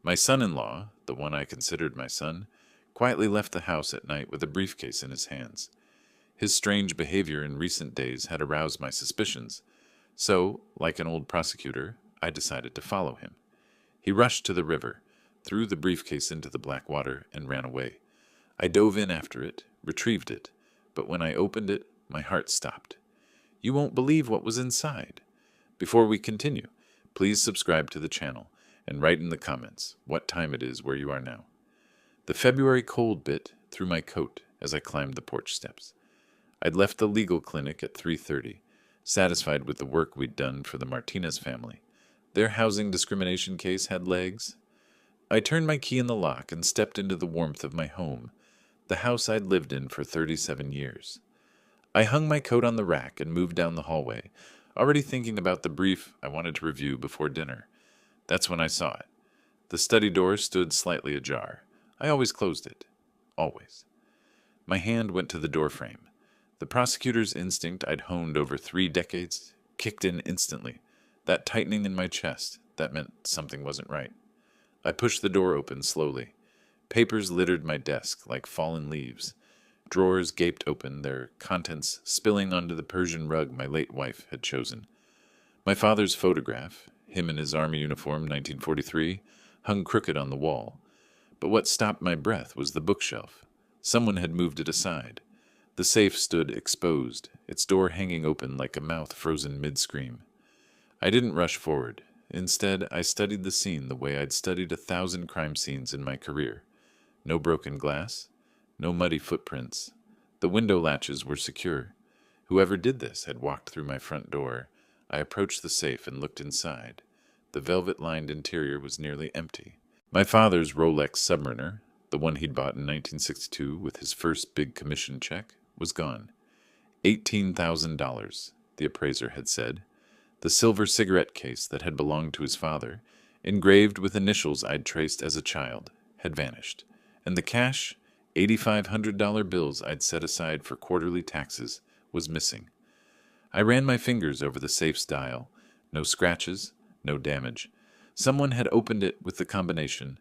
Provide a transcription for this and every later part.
My son-in-law, the one I considered my son, quietly left the house at night with a briefcase in his hands. His strange behavior in recent days had aroused my suspicions, so, like an old prosecutor, I decided to follow him. He rushed to the river, threw the briefcase into the black water, and ran away. I dove in after it, retrieved it, but when I opened it, my heart stopped. You won't believe what was inside. Before we continue, please subscribe to the channel and write in the comments what time it is where you are now. The February cold bit through my coat as I climbed the porch steps. I'd left the legal clinic at 3:30, satisfied with the work we'd done for the Martinez family. Their housing discrimination case had legs. I turned my key in the lock and stepped into the warmth of my home, the house I'd lived in for 37 years. I hung my coat on the rack and moved down the hallway, already thinking about the brief I wanted to review before dinner. That's when I saw it. The study door stood slightly ajar. I always closed it. Always. My hand went to the doorframe. The prosecutor's instinct I'd honed over 3 decades kicked in instantly. That tightening in my chest, that meant something wasn't right. I pushed the door open slowly. Papers littered my desk like fallen leaves. Drawers gaped open, their contents spilling onto the Persian rug my late wife had chosen. My father's photograph, him in his army uniform, 1943, hung crooked on the wall. But what stopped my breath was the bookshelf. Someone had moved it aside. The safe stood exposed, its door hanging open like a mouth frozen mid-scream. I didn't rush forward. Instead, I studied the scene the way I'd studied 1,000 crime scenes in my career. No broken glass, no muddy footprints. The window latches were secure. Whoever did this had walked through my front door. I approached the safe and looked inside. The velvet-lined interior was nearly empty. My father's Rolex Submariner, the one he'd bought in 1962 with his first big commission check, was gone. $18,000, the appraiser had said. The silver cigarette case that had belonged to his father, engraved with initials I'd traced as a child, had vanished, and the cash, $8,500 bills I'd set aside for quarterly taxes, was missing. I ran my fingers over the safe's dial. No scratches, no damage. Someone had opened it with the combination.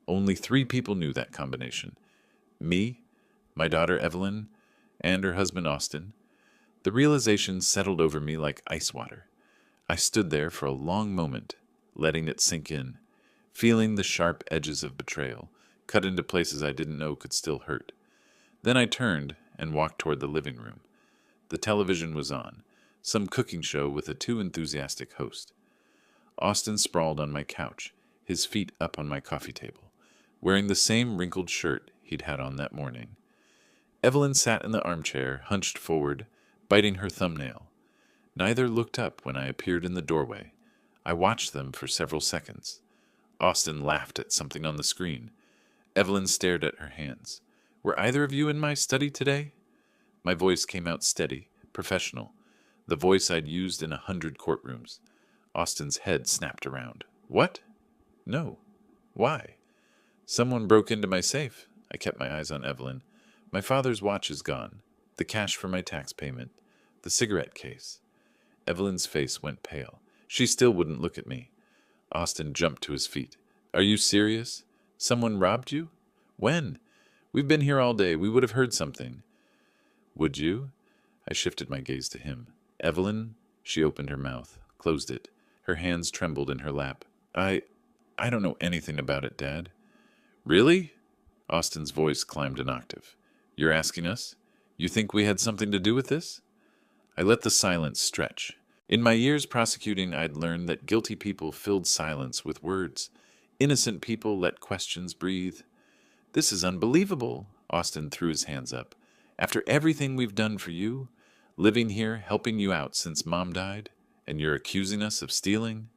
Only 3 people knew that combination. Me, my daughter Evelyn, and her husband Austin. The realization settled over me like ice water. I stood there for a long moment, letting it sink in, feeling the sharp edges of betrayal, cut into places I didn't know could still hurt. Then I turned and walked toward the living room. The television was on, some cooking show with a too enthusiastic host. Austin sprawled on my couch, his feet up on my coffee table, wearing the same wrinkled shirt he'd had on that morning. Evelyn sat in the armchair, hunched forward, biting her thumbnail. Neither looked up when I appeared in the doorway. I watched them for several seconds. Austin laughed at something on the screen. Evelyn stared at her hands. Were either of you in my study today? My voice came out steady, professional, the voice I'd used in 100 courtrooms. Austin's head snapped around. What? No. Why? Someone broke into my safe. I kept my eyes on Evelyn. My father's watch is gone. The cash for my tax payment. The cigarette case. Evelyn's face went pale. She still wouldn't look at me. Austin jumped to his feet. Are you serious? Someone robbed you? When? We've been here all day. We would have heard something. Would you? I shifted my gaze to him. Evelyn? She opened her mouth, closed it. Her hands trembled in her lap. I don't know anything about it, Dad. Really? Austin's voice climbed an octave. You're asking us? You think we had something to do with this? I let the silence stretch. In my years prosecuting, I'd learned that guilty people filled silence with words. Innocent people let questions breathe. This is unbelievable, Austin threw his hands up. After everything we've done for you, living here, helping you out since Mom died, and you're accusing us of stealing?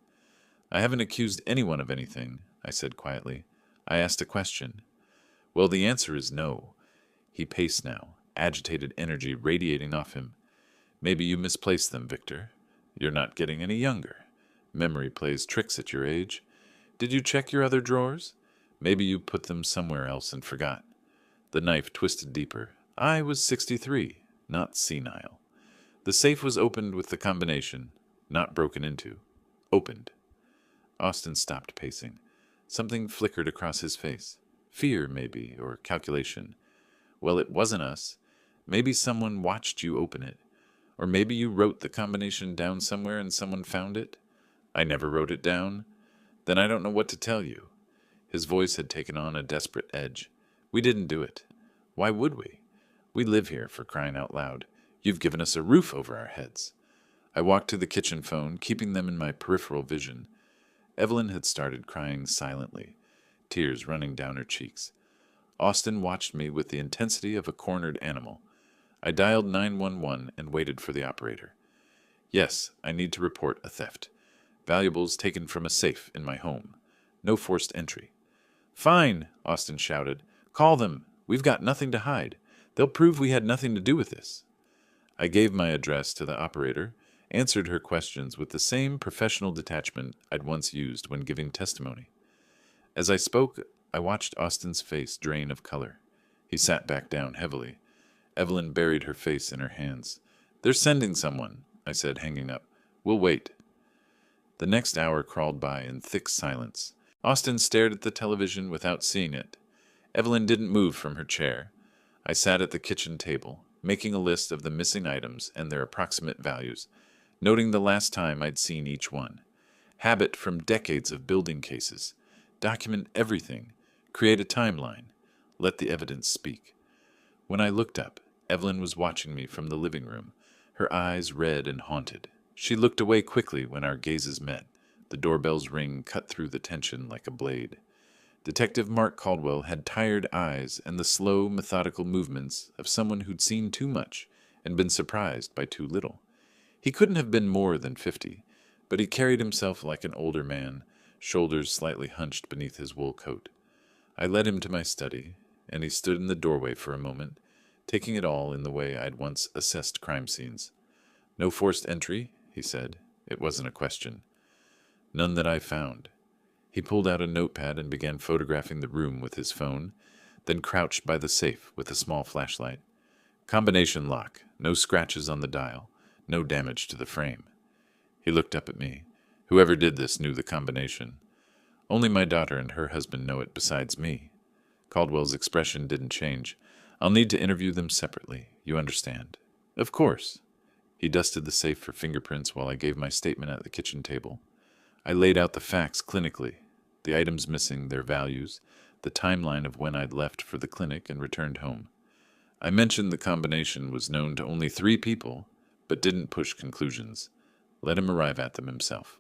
I haven't accused anyone of anything, I said quietly. I asked a question. Well, the answer is no. He paced now, agitated energy radiating off him. Maybe you misplaced them, Victor. You're not getting any younger. Memory plays tricks at your age. Did you check your other drawers? Maybe you put them somewhere else and forgot. The knife twisted deeper. I was 63, not senile. The safe was opened with the combination, not broken into. Opened. Austin stopped pacing. Something flickered across his face. Fear, maybe, or calculation. Well, it wasn't us. Maybe someone watched you open it. Or maybe you wrote the combination down somewhere and someone found it. I never wrote it down. Then I don't know what to tell you. His voice had taken on a desperate edge. We didn't do it. Why would we? We live here, for crying out loud. You've given us a roof over our heads. I walked to the kitchen phone, keeping them in my peripheral vision. Evelyn had started crying silently, tears running down her cheeks. Austin watched me with the intensity of a cornered animal. I dialed 911 and waited for the operator. Yes, I need to report a theft. Valuables taken from a safe in my home. No forced entry. Fine, Austin shouted. Call them. We've got nothing to hide. They'll prove we had nothing to do with this. I gave my address to the operator, answered her questions with the same professional detachment I'd once used when giving testimony. As I spoke, I watched Austin's face drain of color. He sat back down heavily. Evelyn buried her face in her hands. They're sending someone, I said, hanging up. We'll wait. The next hour crawled by in thick silence. Austin stared at the television without seeing it. Evelyn didn't move from her chair. I sat at the kitchen table, making a list of the missing items and their approximate values, noting the last time I'd seen each one. Habit from decades of building cases. Document everything. Create a timeline. Let the evidence speak. When I looked up, Evelyn was watching me from the living room, her eyes red and haunted. She looked away quickly when our gazes met. The doorbell's ring cut through the tension like a blade. Detective Mark Caldwell had tired eyes and the slow, methodical movements of someone who'd seen too much and been surprised by too little. He couldn't have been more than 50, but he carried himself like an older man, shoulders slightly hunched beneath his wool coat. I led him to my study, and he stood in the doorway for a moment, taking it all in the way I'd once assessed crime scenes. No forced entry, he said. It wasn't a question. None that I found. He pulled out a notepad and began photographing the room with his phone, then crouched by the safe with a small flashlight. Combination lock, no scratches on the dial, no damage to the frame. He looked up at me. Whoever did this knew the combination. Only my daughter and her husband know it besides me. Caldwell's expression didn't change. I'll need to interview them separately, you understand. Of course. He dusted the safe for fingerprints while I gave my statement at the kitchen table. I laid out the facts clinically, the items missing, their values, the timeline of when I'd left for the clinic and returned home. I mentioned the combination was known to only 3 people, but didn't push conclusions. Let him arrive at them himself.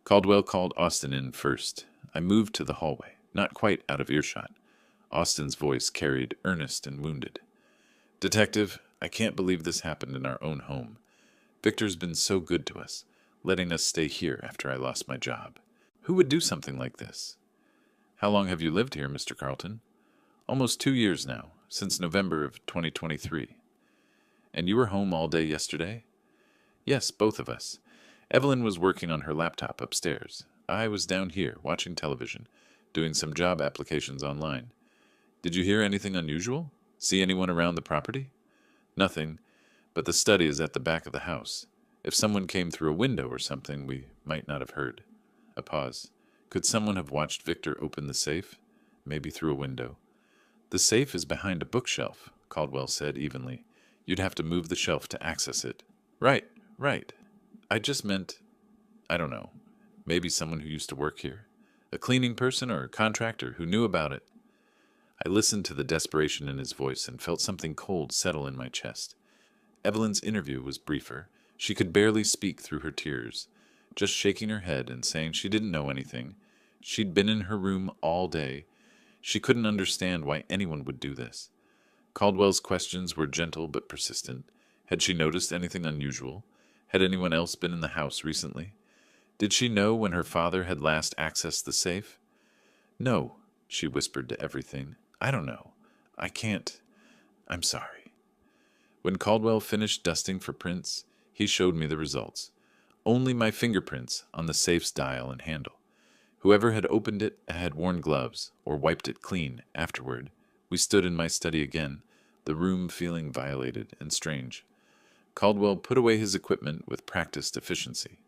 Caldwell called Austin in first. I moved to the hallway, not quite out of earshot. Austin's voice carried earnest and wounded. Detective, I can't believe this happened in our own home. Victor's been so good to us, letting us stay here after I lost my job. Who would do something like this? How long have you lived here, Mr. Carlton? Almost 2 years now, since November of 2023. And you were home all day yesterday? Yes, both of us. Evelyn was working on her laptop upstairs. I was down here, watching television, doing some job applications online. Did you hear anything unusual? See anyone around the property? Nothing, but the study is at the back of the house. If someone came through a window or something, we might not have heard. A pause. Could someone have watched Victor open the safe? Maybe through a window. The safe is behind a bookshelf, Caldwell said evenly. You'd have to move the shelf to access it. Right. I just meant, I don't know, maybe someone who used to work here. A cleaning person or a contractor who knew about it. I listened to the desperation in his voice and felt something cold settle in my chest. Evelyn's interview was briefer. She could barely speak through her tears, just shaking her head and saying she didn't know anything. She'd been in her room all day. She couldn't understand why anyone would do this. Caldwell's questions were gentle but persistent. Had she noticed anything unusual? Had anyone else been in the house recently? Did she know when her father had last accessed the safe? No, she whispered to everything. I don't know. I can't. I'm sorry. When Caldwell finished dusting for prints, he showed me the results. Only my fingerprints on the safe's dial and handle. Whoever had opened it had worn gloves or wiped it clean afterward. We stood in my study again, the room feeling violated and strange. Caldwell put away his equipment with practiced efficiency.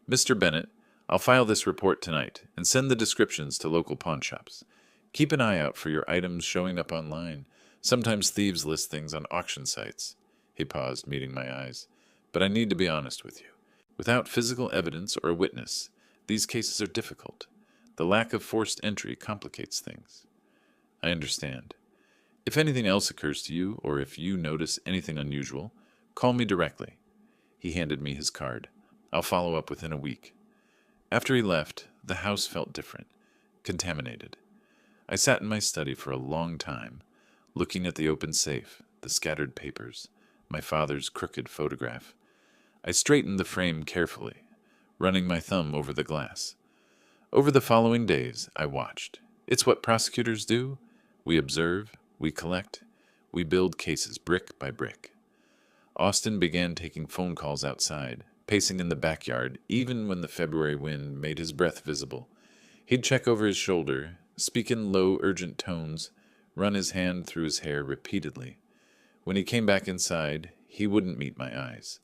Mr. Bennett, I'll file this report tonight and send the descriptions to local pawn shops. Keep an eye out for your items showing up online. Sometimes thieves list things on auction sites." He paused, meeting my eyes. "But I need to be honest with you. Without physical evidence or a witness, these cases are difficult. The lack of forced entry complicates things." "I understand. If anything else occurs to you, or if you notice anything unusual, call me directly." He handed me his card. "I'll follow up within a week." After he left, the house felt different, contaminated. I sat in my study for a long time, looking at the open safe, the scattered papers, my father's crooked photograph. I straightened the frame carefully, running my thumb over the glass. Over the following days, I watched. It's what prosecutors do. We observe, we collect, we build cases brick by brick. Austin began taking phone calls outside, pacing in the backyard, even when the February wind made his breath visible. He'd check over his shoulder, speak in low, urgent tones, run his hand through his hair repeatedly. When he came back inside, he wouldn't meet my eyes.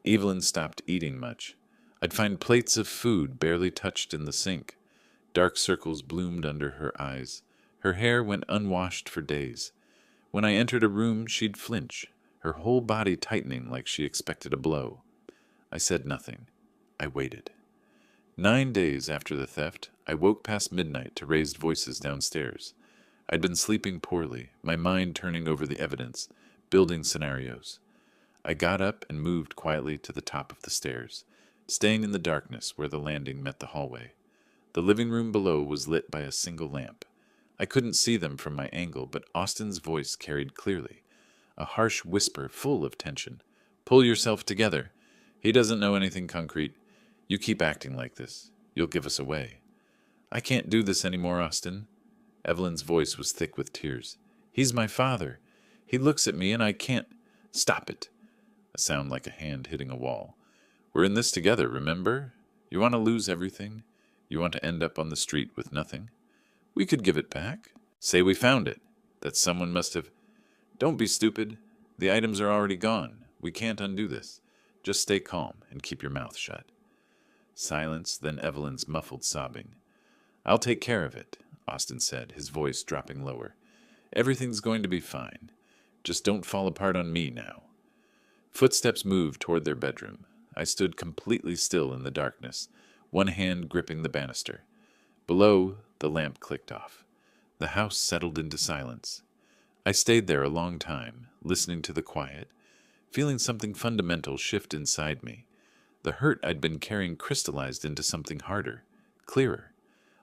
Evelyn stopped eating much. I'd find plates of food barely touched in the sink. Dark circles bloomed under her eyes. Her hair went unwashed for days. When I entered a room, she'd flinch, her whole body tightening like she expected a blow. I said nothing. I waited. 9 days after the theft, I woke past midnight to raised voices downstairs. I'd been sleeping poorly, my mind turning over the evidence, building scenarios. I got up and moved quietly to the top of the stairs, staying in the darkness where the landing met the hallway. The living room below was lit by a single lamp. I couldn't see them from my angle, but Austin's voice carried clearly, a harsh whisper full of tension. "Pull yourself together. He doesn't know anything concrete. You keep acting like this. You'll give us away." "I can't do this anymore, Austin." Evelyn's voice was thick with tears. "He's my father. He looks at me and I can't—" "Stop it." A sound like a hand hitting a wall. "We're in this together, remember? You want to lose everything? You want to end up on the street with nothing? We could give it back. Say we found it. That someone must have— Don't be stupid. The items are already gone. We can't undo this. Just stay calm and keep your mouth shut." Silence, then Evelyn's muffled sobbing. "I'll take care of it," Austin said, his voice dropping lower. "Everything's going to be fine. Just don't fall apart on me now." Footsteps moved toward their bedroom. I stood completely still in the darkness, one hand gripping the banister. Below, the lamp clicked off. The house settled into silence. I stayed there a long time, listening to the quiet, feeling something fundamental shift inside me. The hurt I'd been carrying crystallized into something harder, clearer.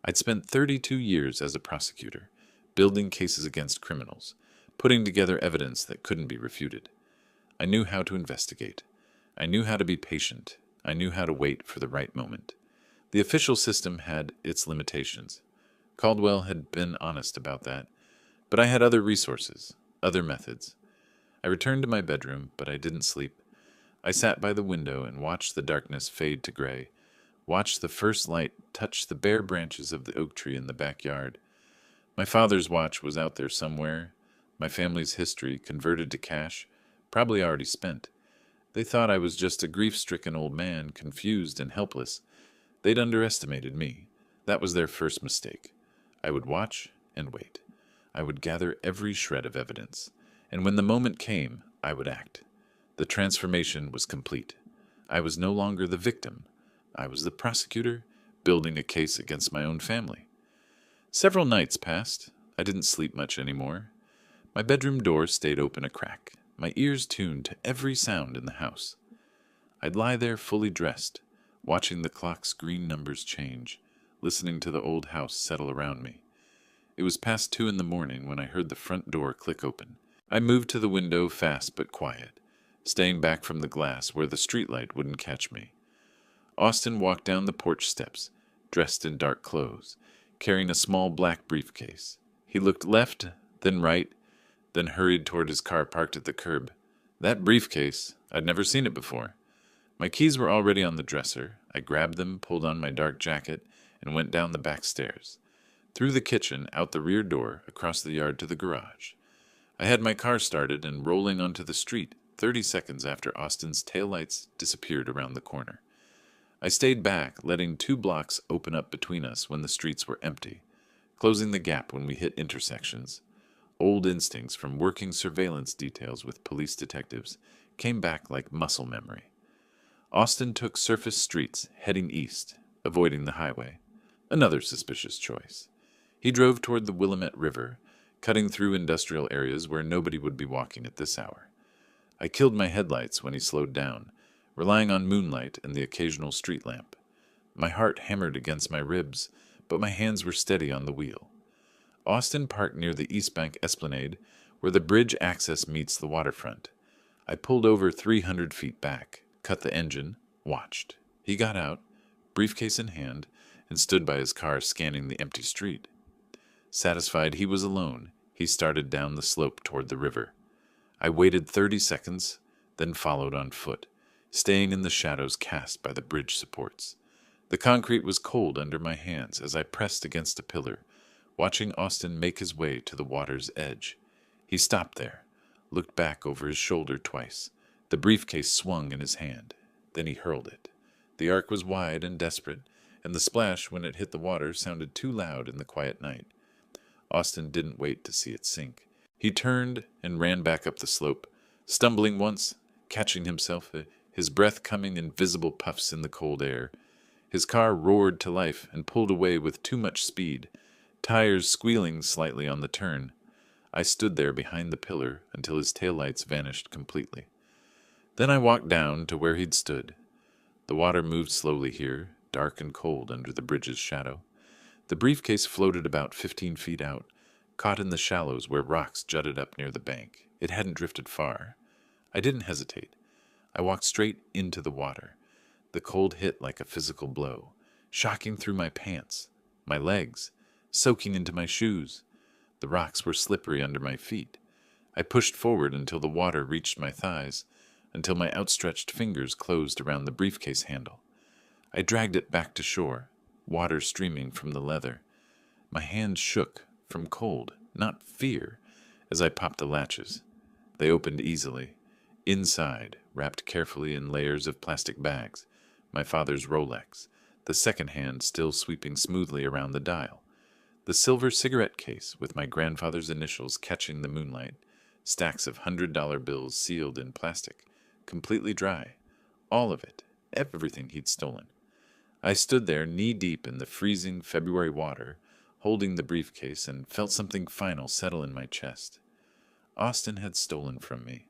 I'd spent 32 years as a prosecutor, building cases against criminals, putting together evidence that couldn't be refuted. I knew how to investigate. I knew how to be patient. I knew how to wait for the right moment. The official system had its limitations. Caldwell had been honest about that. But I had other resources, other methods. I returned to my bedroom, but I didn't sleep. I sat by the window and watched the darkness fade to gray, watched the first light touch the bare branches of the oak tree in the backyard. My father's watch was out there somewhere, my family's history converted to cash, probably already spent. They thought I was just a grief-stricken old man, confused and helpless. They'd underestimated me. That was their first mistake. I would watch and wait. I would gather every shred of evidence, and when the moment came, I would act. The transformation was complete. I was no longer the victim. I was the prosecutor, building a case against my own family. Several nights passed. I didn't sleep much anymore. My bedroom door stayed open a crack, my ears tuned to every sound in the house. I'd lie there fully dressed, watching the clock's green numbers change, listening to the old house settle around me. It was past 2 in the morning when I heard the front door click open. I moved to the window fast but quiet, staying back from the glass where the streetlight wouldn't catch me. Austin walked down the porch steps, dressed in dark clothes, carrying a small black briefcase. He looked left, then right, then hurried toward his car parked at the curb. That briefcase, I'd never seen it before. My keys were already on the dresser. I grabbed them, pulled on my dark jacket, and went down the back stairs. Through the kitchen, out the rear door, across the yard to the garage. I had my car started and rolling onto the street 30 seconds after Austin's taillights disappeared around the corner. I stayed back, letting 2 blocks open up between us when the streets were empty, closing the gap when we hit intersections. Old instincts from working surveillance details with police detectives came back like muscle memory. Austin took surface streets, heading east, avoiding the highway. Another suspicious choice. He drove toward the Willamette River, cutting through industrial areas where nobody would be walking at this hour. I killed my headlights when he slowed down, relying on moonlight and the occasional street lamp. My heart hammered against my ribs, but my hands were steady on the wheel. Austin parked near the East Bank Esplanade, where the bridge access meets the waterfront. I pulled over 300 feet back, cut the engine, watched. He got out, briefcase in hand, and stood by his car scanning the empty street. Satisfied he was alone, he started down the slope toward the river. I waited 30 seconds, then followed on foot, staying in the shadows cast by the bridge supports. The concrete was cold under my hands as I pressed against a pillar, watching Austin make his way to the water's edge. He stopped there, looked back over his shoulder twice. The briefcase swung in his hand. Then he hurled it. The arc was wide and desperate, and the splash when it hit the water sounded too loud in the quiet night. Austin didn't wait to see it sink. He turned and ran back up the slope, stumbling once, catching himself, his breath coming in visible puffs in the cold air. His car roared to life and pulled away with too much speed, tires squealing slightly on the turn. I stood there behind the pillar until his taillights vanished completely. Then I walked down to where he'd stood. The water moved slowly here, dark and cold under the bridge's shadow. The briefcase floated about 15 feet out, caught in the shallows where rocks jutted up near the bank. It hadn't drifted far. I didn't hesitate. I walked straight into the water. The cold hit like a physical blow, shocking through my pants, my legs, soaking into my shoes. The rocks were slippery under my feet. I pushed forward until the water reached my thighs, until my outstretched fingers closed around the briefcase handle. I dragged it back to shore, water streaming from the leather. My hands shook from cold, not fear, as I popped the latches. They opened easily. Inside, wrapped carefully in layers of plastic bags, my father's Rolex, the second hand still sweeping smoothly around the dial. The silver cigarette case with my grandfather's initials catching the moonlight, stacks of $100 bills sealed in plastic, completely dry. All of it, everything he'd stolen. I stood there knee-deep in the freezing February water, holding the briefcase, and felt something final settle in my chest. Austin had stolen from me.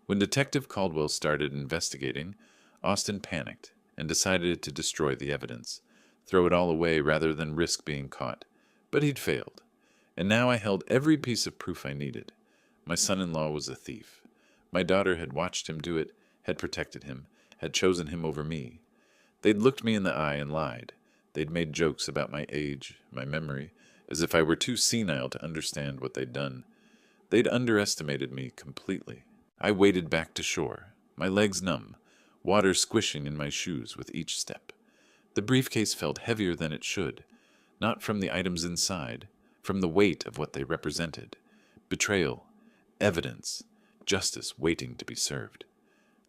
When Detective Caldwell started investigating, Austin panicked and decided to destroy the evidence, throw it all away rather than risk being caught. But he'd failed, and now I held every piece of proof I needed. My son-in-law was a thief. My daughter had watched him do it, had protected him, had chosen him over me. They'd looked me in the eye and lied. They'd made jokes about my age, my memory, as if I were too senile to understand what they'd done. They'd underestimated me completely. I waded back to shore, my legs numb, water squishing in my shoes with each step. The briefcase felt heavier than it should, not from the items inside, from the weight of what they represented. Betrayal, evidence, justice waiting to be served.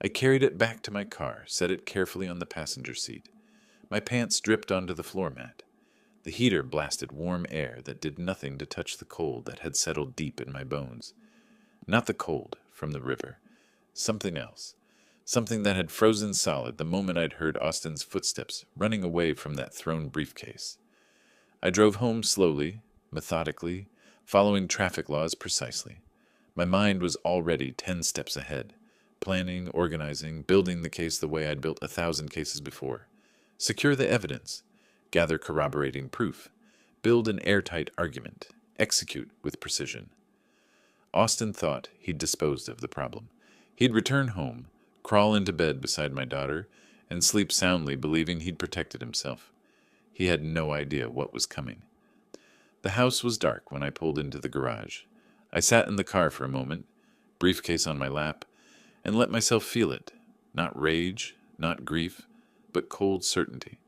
I carried it back to my car, set it carefully on the passenger seat. My pants dripped onto the floor mat. The heater blasted warm air that did nothing to touch the cold that had settled deep in my bones. Not the cold from the river. Something else. Something that had frozen solid the moment I'd heard Austin's footsteps running away from that thrown briefcase. I drove home slowly, methodically, following traffic laws precisely. My mind was already 10 steps ahead, planning, organizing, building the case the way I'd built 1,000 cases before. Secure the evidence, gather corroborating proof, build an airtight argument, execute with precision. Austin thought he'd disposed of the problem. He'd return home, crawl into bed beside my daughter, and sleep soundly believing he'd protected himself. He had no idea what was coming. The house was dark when I pulled into the garage. I sat in the car for a moment, briefcase on my lap, and let myself feel it. Not rage, not grief, but cold certainty.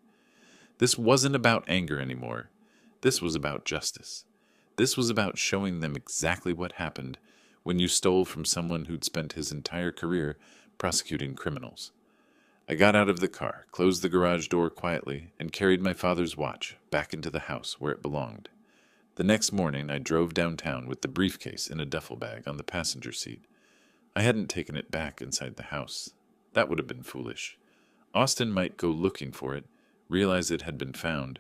This wasn't about anger anymore. This was about justice. This was about showing them exactly what happened when you stole from someone who'd spent his entire career prosecuting criminals. I got out of the car, closed the garage door quietly, and carried my father's watch back into the house where it belonged. The next morning, I drove downtown with the briefcase in a duffel bag on the passenger seat. I hadn't taken it back inside the house. That would have been foolish. Austin might go looking for it, realize it had been found.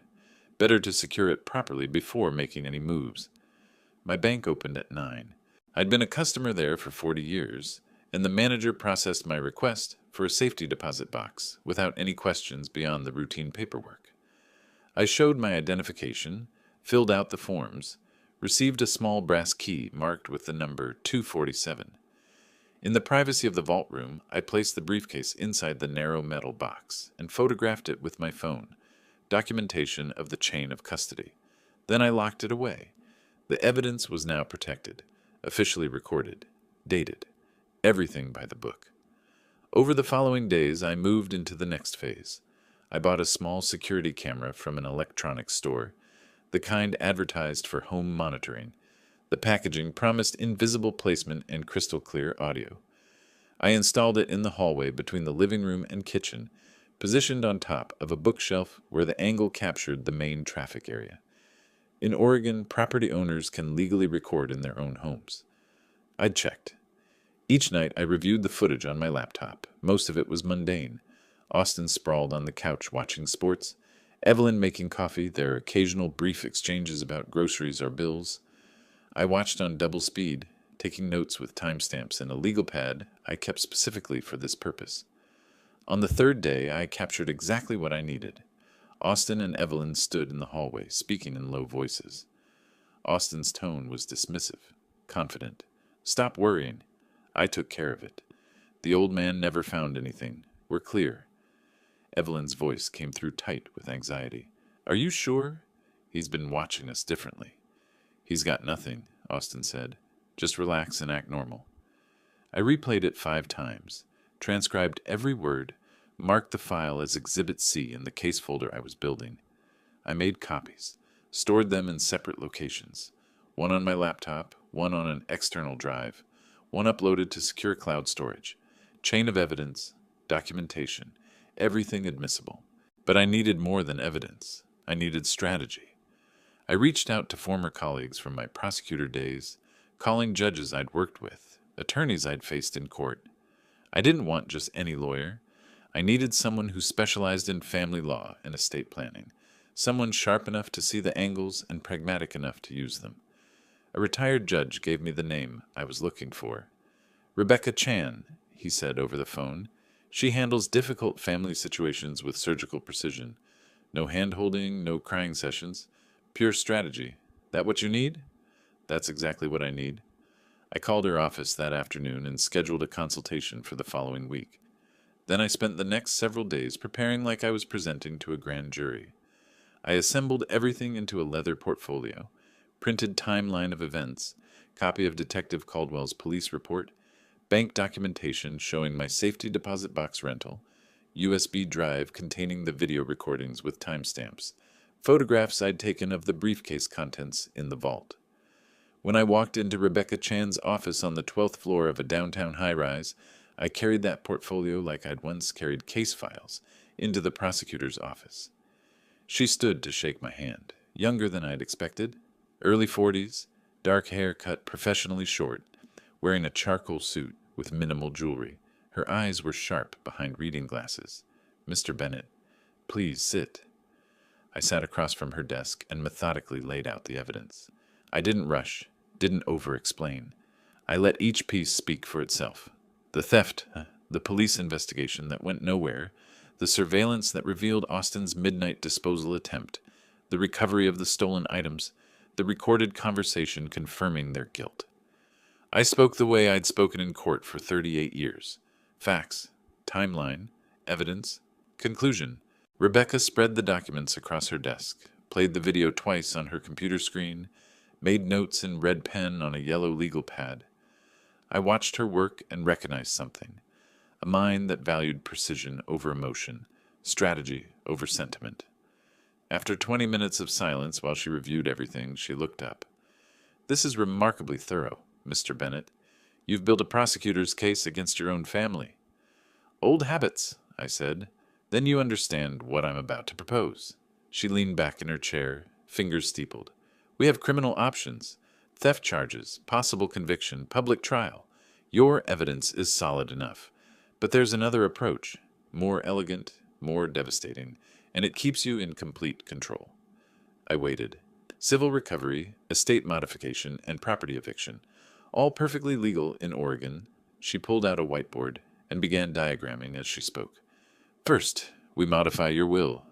Better to secure it properly before making any moves. My bank opened at 9. I'd been a customer there for 40 years, and the manager processed my request for a safety deposit box without any questions beyond the routine paperwork. I showed my identification, filled out the forms, received a small brass key marked with the number 247. In the privacy of the vault room, I placed the briefcase inside the narrow metal box and photographed it with my phone, documentation of the chain of custody. Then I locked it away. The evidence was now protected, officially recorded, dated, everything by the book. Over the following days, I moved into the next phase. I bought a small security camera from an electronics store, the kind advertised for home monitoring. The packaging promised invisible placement and crystal clear audio. I installed it in the hallway between the living room and kitchen, positioned on top of a bookshelf where the angle captured the main traffic area. In Oregon, property owners can legally record in their own homes. I'd checked. Each night I reviewed the footage on my laptop. Most of it was mundane. Austin sprawled on the couch watching sports, Evelyn making coffee, their occasional brief exchanges about groceries or bills. I watched on double speed, taking notes with timestamps in a legal pad I kept specifically for this purpose. On the third day, I captured exactly what I needed. Austin and Evelyn stood in the hallway, speaking in low voices. Austin's tone was dismissive, confident. "Stop worrying. I took care of it. The old man never found anything. We're clear." Evelyn's voice came through tight with anxiety. "Are you sure? He's been watching us differently." "He's got nothing," Austin said. "Just relax and act normal." I replayed it 5 times, transcribed every word, marked the file as Exhibit C in the case folder I was building. I made copies, stored them in separate locations, one on my laptop, one on an external drive, one uploaded to secure cloud storage. Chain of evidence, documentation, everything admissible. But I needed more than evidence. I needed strategy. I reached out to former colleagues from my prosecutor days, calling judges I'd worked with, attorneys I'd faced in court. I didn't want just any lawyer. I needed someone who specialized in family law and estate planning, someone sharp enough to see the angles and pragmatic enough to use them. A retired judge gave me the name I was looking for. "Rebecca Chan," he said over the phone. "She handles difficult family situations with surgical precision. No hand-holding, no crying sessions. Pure strategy. That what you need?" "That's exactly what I need." I called her office that afternoon and scheduled a consultation for the following week. Then I spent the next several days preparing like I was presenting to a grand jury. I assembled everything into a leather portfolio, printed timeline of events, copy of Detective Caldwell's police report, bank documentation showing my safety deposit box rental, USB drive containing the video recordings with timestamps, photographs I'd taken of the briefcase contents in the vault. When I walked into Rebecca Chan's office on the 12th floor of a downtown high-rise, I carried that portfolio like I'd once carried case files into the prosecutor's office. She stood to shake my hand, younger than I'd expected, early 40s, dark hair cut professionally short, wearing a charcoal suit with minimal jewelry. Her eyes were sharp behind reading glasses. "Mr. Bennett, please sit." I sat across from her desk and methodically laid out the evidence. I didn't rush, didn't over-explain. I let each piece speak for itself. The theft, the police investigation that went nowhere, the surveillance that revealed Austin's midnight disposal attempt, the recovery of the stolen items, the recorded conversation confirming their guilt. I spoke the way I'd spoken in court for 38 years. Facts, timeline, evidence, conclusion. Rebecca spread the documents across her desk, played the video twice on her computer screen, made notes in red pen on a yellow legal pad. I watched her work and recognized something, a mind that valued precision over emotion, strategy over sentiment. After 20 minutes of silence while she reviewed everything, she looked up. "This is remarkably thorough, Mr. Bennett. You've built a prosecutor's case against your own family." "Old habits," I said. "Then you understand what I'm about to propose." She leaned back in her chair, fingers steepled. "We have criminal options. Theft charges, possible conviction, public trial. Your evidence is solid enough. But there's another approach, more elegant, more devastating, and it keeps you in complete control." I waited. Civil recovery, estate modification, and property eviction, all perfectly legal in Oregon. She pulled out a whiteboard and began diagramming as she spoke. "First, we modify your will.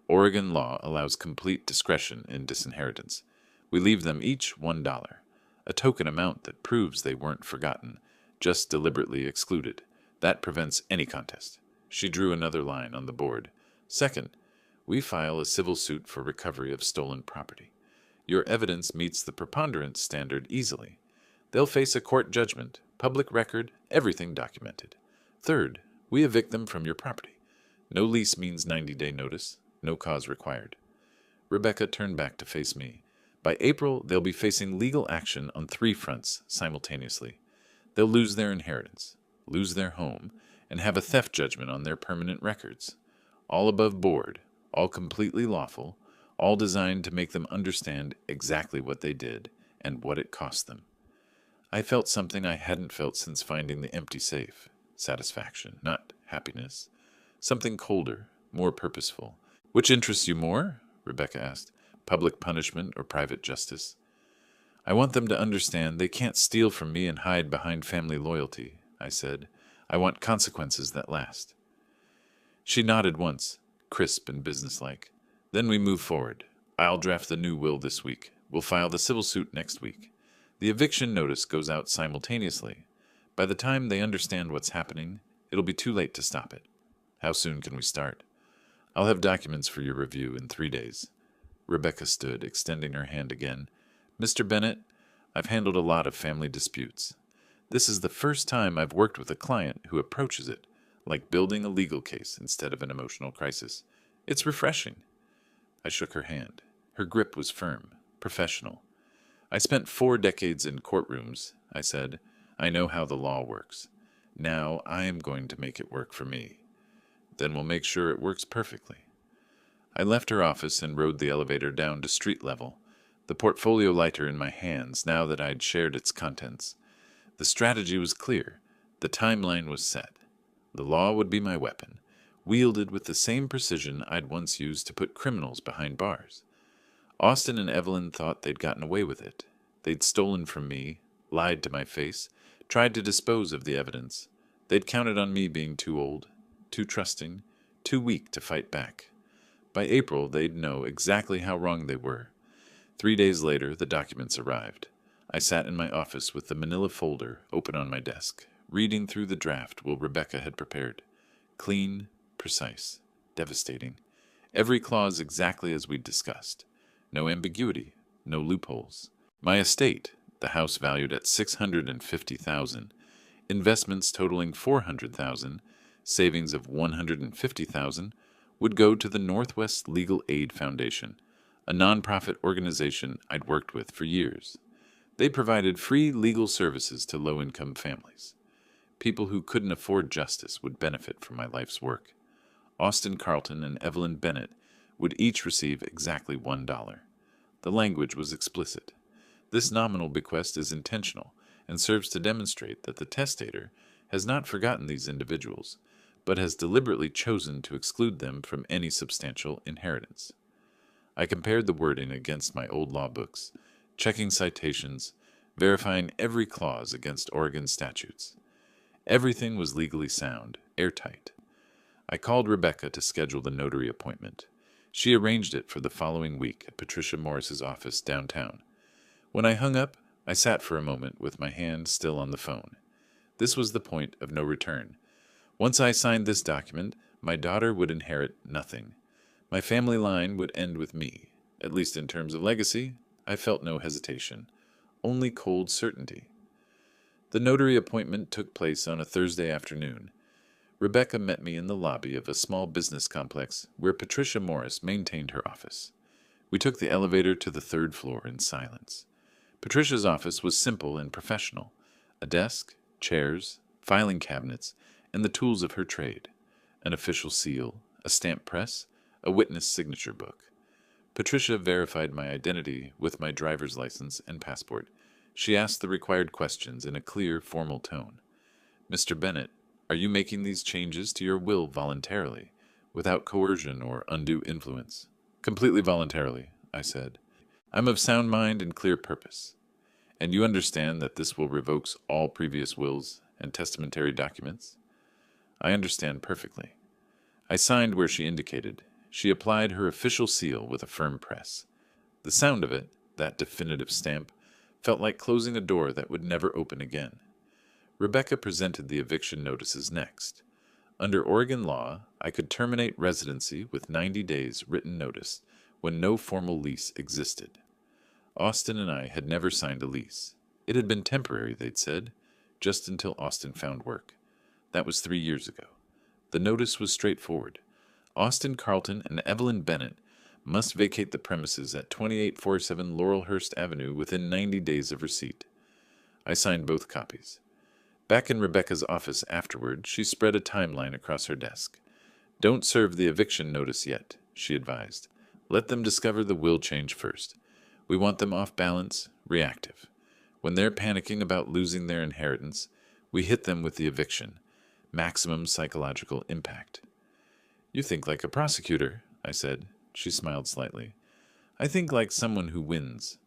Oregon law allows complete discretion in disinheritance. We leave them each $1, a token amount that proves they weren't forgotten, just deliberately excluded. That prevents any contest." She drew another line on the board. "Second, we file a civil suit for recovery of stolen property. Your evidence meets the preponderance standard easily. They'll face a court judgment, public record, everything documented. Third, we evict them from your property. No lease means 90-day notice, no cause required." Rebecca turned back to face me. "By April, they'll be facing legal action on 3 fronts simultaneously. They'll lose their inheritance, lose their home, and have a theft judgment on their permanent records. All above board, all completely lawful, all designed to make them understand exactly what they did and what it cost them." I felt something I hadn't felt since finding the empty safe. Satisfaction, not happiness. Something colder, more purposeful. "Which interests you more?" Rebecca asked. "Public punishment or private justice?" "I want them to understand they can't steal from me and hide behind family loyalty," I said. "I want consequences that last." She nodded once, crisp and businesslike. "Then we move forward. I'll draft the new will this week. We'll file the civil suit next week. The eviction notice goes out simultaneously. By the time they understand what's happening, it'll be too late to stop it. How soon can we start?" "I'll have documents for your review in 3 days." Rebecca stood, extending her hand again. "Mr. Bennett, I've handled a lot of family disputes. This is the first time I've worked with a client who approaches it like building a legal case instead of an emotional crisis. It's refreshing." I shook her hand. Her grip was firm, professional. "I spent 4 decades in courtrooms," I said. "I know how the law works. Now I am going to make it work for me. Then we'll make sure it works perfectly." I left her office and rode the elevator down to street level, the portfolio lighter in my hands now that I'd shared its contents. The strategy was clear. The timeline was set. The law would be my weapon, wielded with the same precision I'd once used to put criminals behind bars. Austin and Evelyn thought they'd gotten away with it. They'd stolen from me, lied to my face, tried to dispose of the evidence. They'd counted on me being too old, too trusting, too weak to fight back. By April, they'd know exactly how wrong they were. 3 days later, the documents arrived. I sat in my office with the manila folder open on my desk, reading through the draft Will Rebecca had prepared. Clean, precise, devastating. Every clause exactly as we'd discussed. No ambiguity, no loopholes. My estate, the house valued at $650,000, investments totaling $400,000, savings of $150,000, would go to the Northwest Legal Aid Foundation, a nonprofit organization I'd worked with for years. They provided free legal services to low-income families. People who couldn't afford justice would benefit from my life's work. Austin Carlton and Evelyn Bennett would each receive exactly $1. The language was explicit. This nominal bequest is intentional and serves to demonstrate that the testator has not forgotten these individuals, but has deliberately chosen to exclude them from any substantial inheritance. I compared the wording against my old law books, checking citations, verifying every clause against Oregon statutes. Everything was legally sound, airtight. I called Rebecca to schedule the notary appointment. She arranged it for the following week at Patricia Morris's office downtown. When I hung up, I sat for a moment with my hand still on the phone. This was the point of no return. Once I signed this document, my daughter would inherit nothing. My family line would end with me. At least in terms of legacy, I felt no hesitation, only cold certainty. The notary appointment took place on a Thursday afternoon. Rebecca met me in the lobby of a small business complex where Patricia Morris maintained her office. We took the elevator to the 3rd floor in silence. Patricia's office was simple and professional. A desk, chairs, filing cabinets, and the tools of her trade. an official seal, a stamp press, a witness signature book. Patricia verified my identity with my driver's license and passport. She asked the required questions in a clear, formal tone. "Mr. Bennett, are you making these changes to your will voluntarily, without coercion or undue influence?" "Completely voluntarily," I said. "I'm of sound mind and clear purpose. And you understand that this will revoke all previous wills and testamentary documents?" "I understand perfectly." I signed where she indicated. She applied her official seal with a firm press. The sound of it, that definitive stamp, felt like closing a door that would never open again. Rebecca presented the eviction notices next. Under Oregon law, I could terminate residency with 90 days written notice when no formal lease existed. Austin and I had never signed a lease. It had been temporary, they'd said, just until Austin found work. That was 3 years ago. The notice was straightforward. Austin Carlton and Evelyn Bennett must vacate the premises at 2847 Laurelhurst Avenue within 90 days of receipt. I signed both copies. Back in Rebecca's office afterward, she spread a timeline across her desk. "Don't serve the eviction notice yet," she advised. "Let them discover the will change first. We want them off balance, reactive. When they're panicking about losing their inheritance, we hit them with the eviction. Maximum psychological impact." "You think like a prosecutor," I said. She smiled slightly. "I think like someone who wins."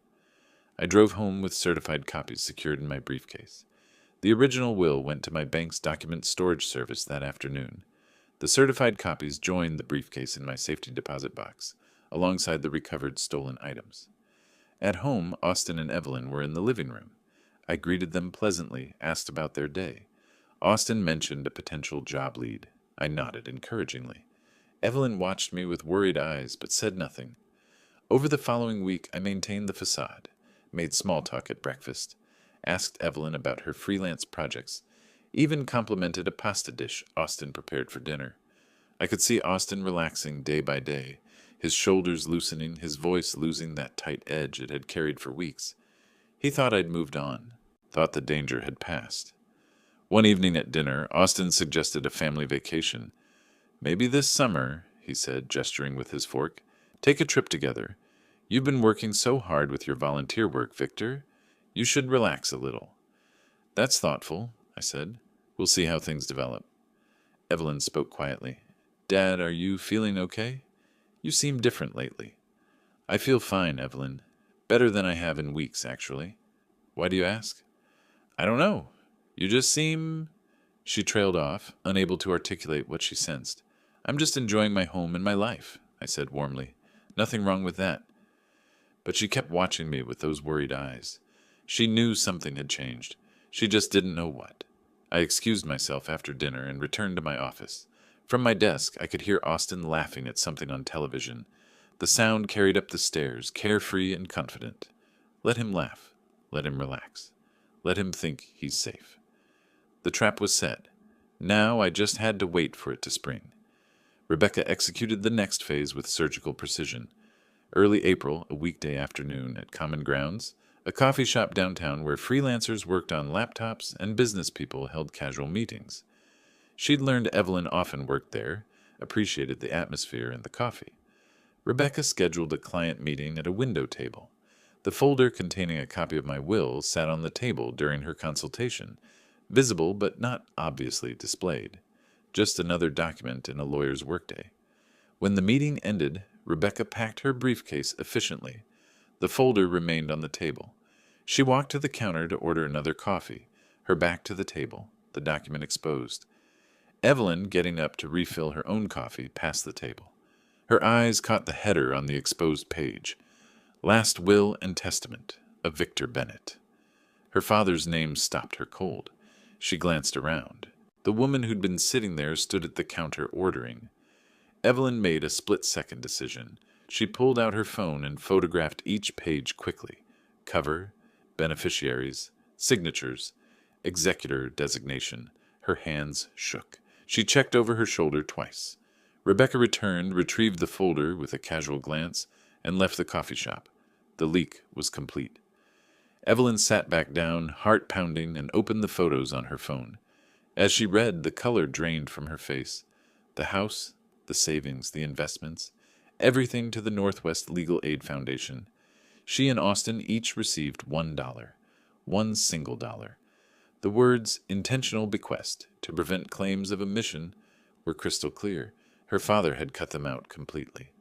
I drove home with certified copies secured in my briefcase. The original will went to my bank's document storage service that afternoon. The certified copies joined the briefcase in my safety deposit box, alongside the recovered stolen items. At home, Austin and Evelyn were in the living room. I greeted them pleasantly, asked about their day. Austin mentioned a potential job lead. I nodded encouragingly. Evelyn watched me with worried eyes, but said nothing. Over the following week, I maintained the facade, made small talk at breakfast, asked Evelyn about her freelance projects, even complimented a pasta dish Austin prepared for dinner. I could see Austin relaxing day by day, his shoulders loosening, his voice losing that tight edge it had carried for weeks. He thought I'd moved on, thought the danger had passed. One evening at dinner, Austin suggested a family vacation. "Maybe this summer," he said, gesturing with his fork. "Take a trip together. You've been working so hard with your volunteer work, Victor. You should relax a little." "That's thoughtful," I said. "We'll see how things develop." Evelyn spoke quietly. "Dad, are you feeling okay? You seem different lately." "I feel fine, Evelyn. Better than I have in weeks, actually." "Why do you ask?" "I don't know. You just seem—" She trailed off, unable to articulate what she sensed. "I'm just enjoying my home and my life," I said warmly. "Nothing wrong with that." But she kept watching me with those worried eyes. She knew something had changed. She just didn't know what. I excused myself after dinner and returned to my office. From my desk, I could hear Austin laughing at something on television. The sound carried up the stairs, carefree and confident. Let him laugh. Let him relax. Let him think he's safe. The trap was set. Now I just had to wait for it to spring. Rebecca executed the next phase with surgical precision. Early April, a weekday afternoon at Common Grounds, a coffee shop downtown where freelancers worked on laptops and business people held casual meetings. She'd learned Evelyn often worked there, appreciated the atmosphere and the coffee. Rebecca scheduled a client meeting at a window table. The folder containing a copy of my will sat on the table during her consultation, visible but not obviously displayed. Just another document in a lawyer's workday. When the meeting ended, Rebecca packed her briefcase efficiently. The folder remained on the table. She walked to the counter to order another coffee, her back to the table, the document exposed. Evelyn, getting up to refill her own coffee, passed the table. Her eyes caught the header on the exposed page. "Last Will and Testament of Victor Bennett." Her father's name stopped her cold. She glanced around. The woman who'd been sitting there stood at the counter ordering. Evelyn made a split-second decision. She pulled out her phone and photographed each page quickly. Cover, beneficiaries, signatures, executor designation. Her hands shook. She checked over her shoulder twice. Rebecca returned, retrieved the folder with a casual glance, and left the coffee shop. The leak was complete. Evelyn sat back down, heart pounding, and opened the photos on her phone. As she read, the color drained from her face. The house, the savings, the investments, everything to the Northwest Legal Aid Foundation. She and Austin each received $1, one single dollar. The words intentional bequest to prevent claims of omission were crystal clear. Her father had cut them out completely.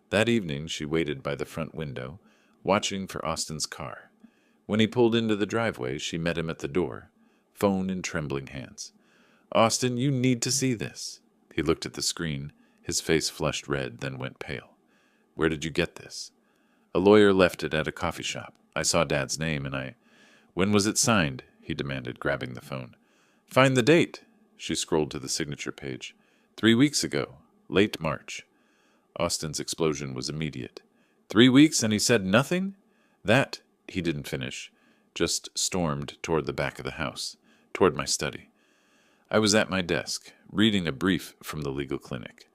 That evening she waited by the front window, watching for Austin's car. When he pulled into the driveway, she met him at the door, phone in trembling hands. "Austin, you need to see this." He looked at the screen. His face flushed red, then went pale. "Where did you get this?" "A lawyer left it at a coffee shop. I saw Dad's name and "When was it signed?" he demanded, grabbing the phone. "Find the date." She scrolled to the signature page. 3 weeks ago, late March. Austin's explosion was immediate. 3 weeks and he said nothing? That, he didn't finish, just stormed toward the back of the house, toward my study. I was at my desk, reading a brief from the legal clinic.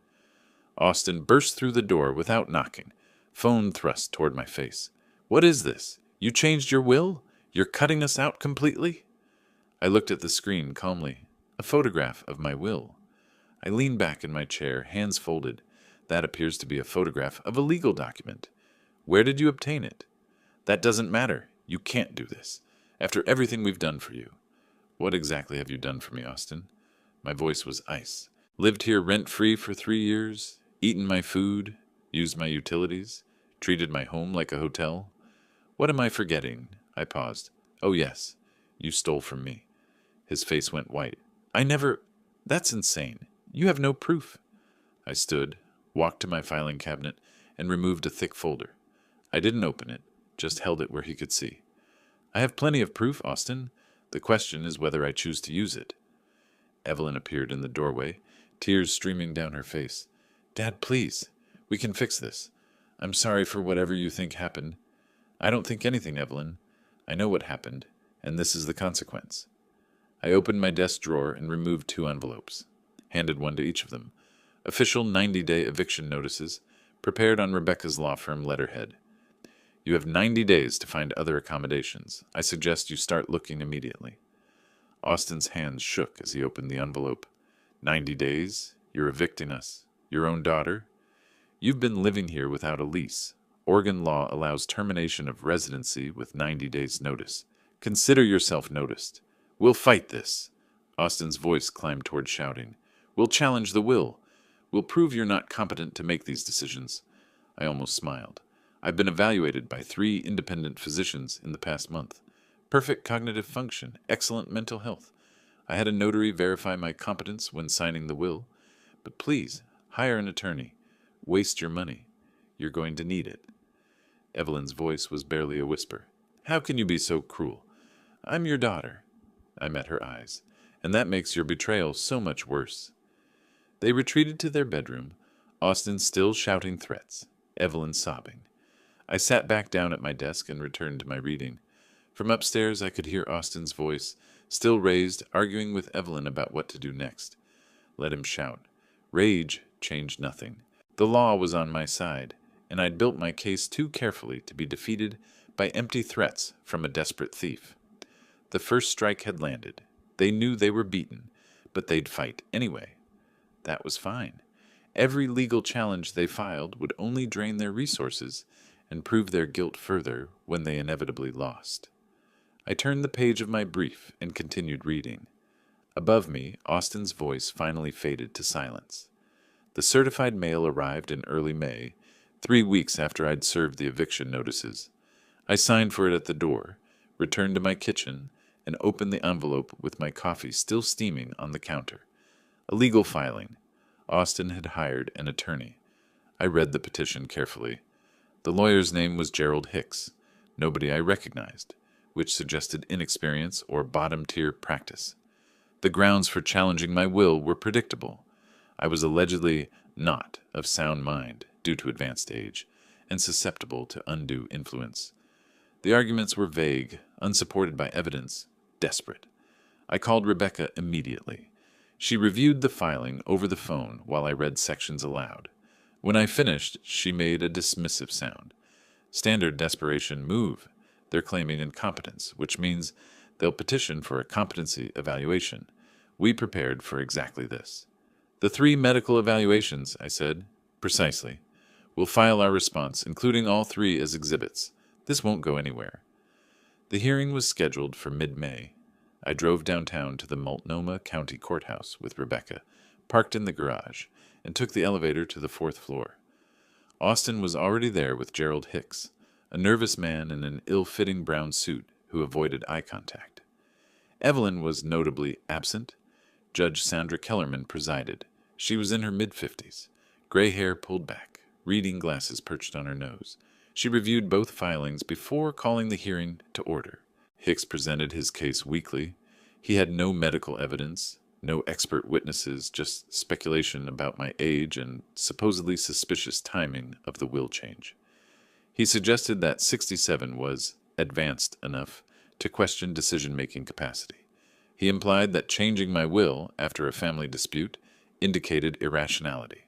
Austin burst through the door without knocking, phone thrust toward my face. "What is this? You changed your will? You're cutting us out completely?" I looked at the screen calmly. A photograph of my will. I leaned back in my chair, hands folded. That appears to be a photograph of a legal document. "Where did you obtain it?" "That doesn't matter. You can't do this. After everything we've done for you." "What exactly have you done for me, Austin?" My voice was ice. "Lived here rent-free for 3 years, eaten my food, used my utilities, treated my home like a hotel. What am I forgetting?" I paused. "Oh yes, you stole from me." His face went white. "I never... That's insane. You have no proof." I stood, walked to my filing cabinet, and removed a thick folder. I didn't open it, just held it where he could see. "I have plenty of proof, Austin. The question is whether I choose to use it." Evelyn appeared in the doorway, tears streaming down her face. "Dad, please. We can fix this. I'm sorry for whatever you think happened." "I don't think anything, Evelyn. I know what happened, and this is the consequence." I opened my desk drawer and removed 2 envelopes, handed one to each of them. Official 90-day eviction notices, prepared on Rebecca's law firm letterhead. "You have 90 days to find other accommodations. I suggest you start looking immediately." Austin's hands shook as he opened the envelope. 90 days? You're evicting us? Your own daughter? You've been living here without a lease. Oregon law allows termination of residency with 90 days' notice. Consider yourself noticed. We'll fight this. Austin's voice climbed toward shouting. We'll challenge the will. We'll prove you're not competent to make these decisions. I almost smiled. I've been evaluated by 3 independent physicians in the past month. Perfect cognitive function, excellent mental health. I had a notary verify my competence when signing the will. But please, hire an attorney. Waste your money. You're going to need it. Evelyn's voice was barely a whisper. How can you be so cruel? I'm your daughter. I met her eyes. And that makes your betrayal so much worse. They retreated to their bedroom, Austin still shouting threats, Evelyn sobbing. I sat back down at my desk and returned to my reading. From upstairs I could hear Austin's voice, still raised, arguing with Evelyn about what to do next. Let him shout. Rage changed nothing. The law was on my side, and I'd built my case too carefully to be defeated by empty threats from a desperate thief. The first strike had landed. They knew they were beaten, but they'd fight anyway. That was fine. Every legal challenge they filed would only drain their resources and prove their guilt further when they inevitably lost. I turned the page of my brief and continued reading. Above me, Austin's voice finally faded to silence. The certified mail arrived in early May, 3 weeks after I'd served the eviction notices. I signed for it at the door, returned to my kitchen, and opened the envelope with my coffee still steaming on the counter. A legal filing. Austin had hired an attorney. I read the petition carefully. The lawyer's name was Gerald Hicks, nobody I recognized, which suggested inexperience or bottom-tier practice. The grounds for challenging my will were predictable. I was allegedly not of sound mind due to advanced age, and susceptible to undue influence. The arguments were vague, unsupported by evidence, desperate. I called Rebecca immediately. She reviewed the filing over the phone while I read sections aloud. When I finished, she made a dismissive sound. Standard desperation move. They're claiming incompetence, which means they'll petition for a competency evaluation. We prepared for exactly this. The 3 medical evaluations, I said. Precisely. We'll file our response, including all 3 as exhibits. This won't go anywhere. The hearing was scheduled for mid-May. I drove downtown to the Multnomah County Courthouse with Rebecca, parked in the garage, and took the elevator to the 4th floor. Austin was already there with Gerald Hicks, a nervous man in an ill-fitting brown suit who avoided eye contact. Evelyn was notably absent. Judge Sandra Kellerman presided. She was in her mid-50s, gray hair pulled back, reading glasses perched on her nose. She reviewed both filings before calling the hearing to order. Hicks presented his case weakly. He had no medical evidence, no expert witnesses, just speculation about my age and supposedly suspicious timing of the will change. He suggested that 67 was advanced enough to question decision-making capacity. He implied that changing my will after a family dispute indicated irrationality.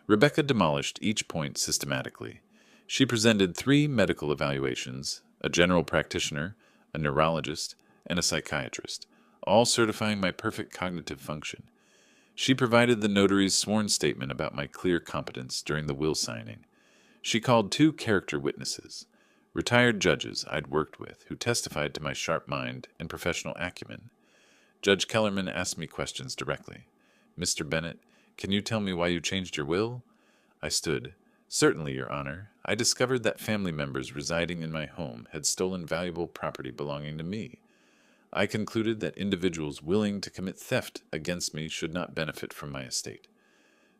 Rebecca demolished each point systematically. She presented 3 medical evaluations, a general practitioner, a neurologist, and a psychiatrist, all certifying my perfect cognitive function. She provided the notary's sworn statement about my clear competence during the will signing. She called 2 character witnesses, retired judges I'd worked with who testified to my sharp mind and professional acumen. Judge Kellerman asked me questions directly. "Mr. Bennett, can you tell me why you changed your will?" I stood. "Certainly, Your Honor. I discovered that family members residing in my home had stolen valuable property belonging to me. I concluded that individuals willing to commit theft against me should not benefit from my estate.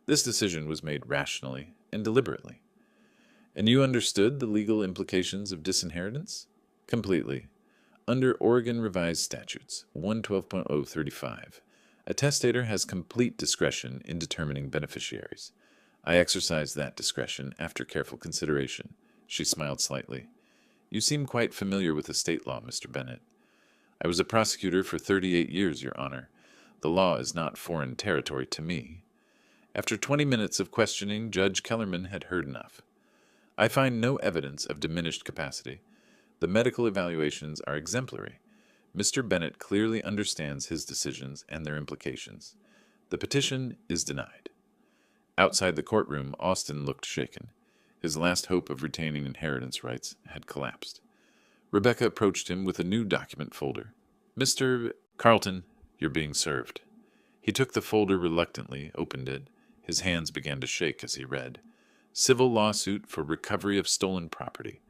This decision was made rationally and deliberately." "And you understood the legal implications of disinheritance?" "Completely. Under Oregon Revised Statutes 112.035, a testator has complete discretion in determining beneficiaries. I exercised that discretion after careful consideration." She smiled slightly. "You seem quite familiar with estate law, Mr. Bennett." "I was a prosecutor for 38 years, Your Honor. The law is not foreign territory to me." After 20 minutes of questioning, Judge Kellerman had heard enough. "I find no evidence of diminished capacity. The medical evaluations are exemplary. Mr. Bennett clearly understands his decisions and their implications. The petition is denied." Outside the courtroom, Austin looked shaken. His last hope of retaining inheritance rights had collapsed. Rebecca approached him with a new document folder. "Mr. Carlton, you're being served." He took the folder reluctantly, opened it. His hands began to shake as he read. "Civil lawsuit for recovery of stolen property."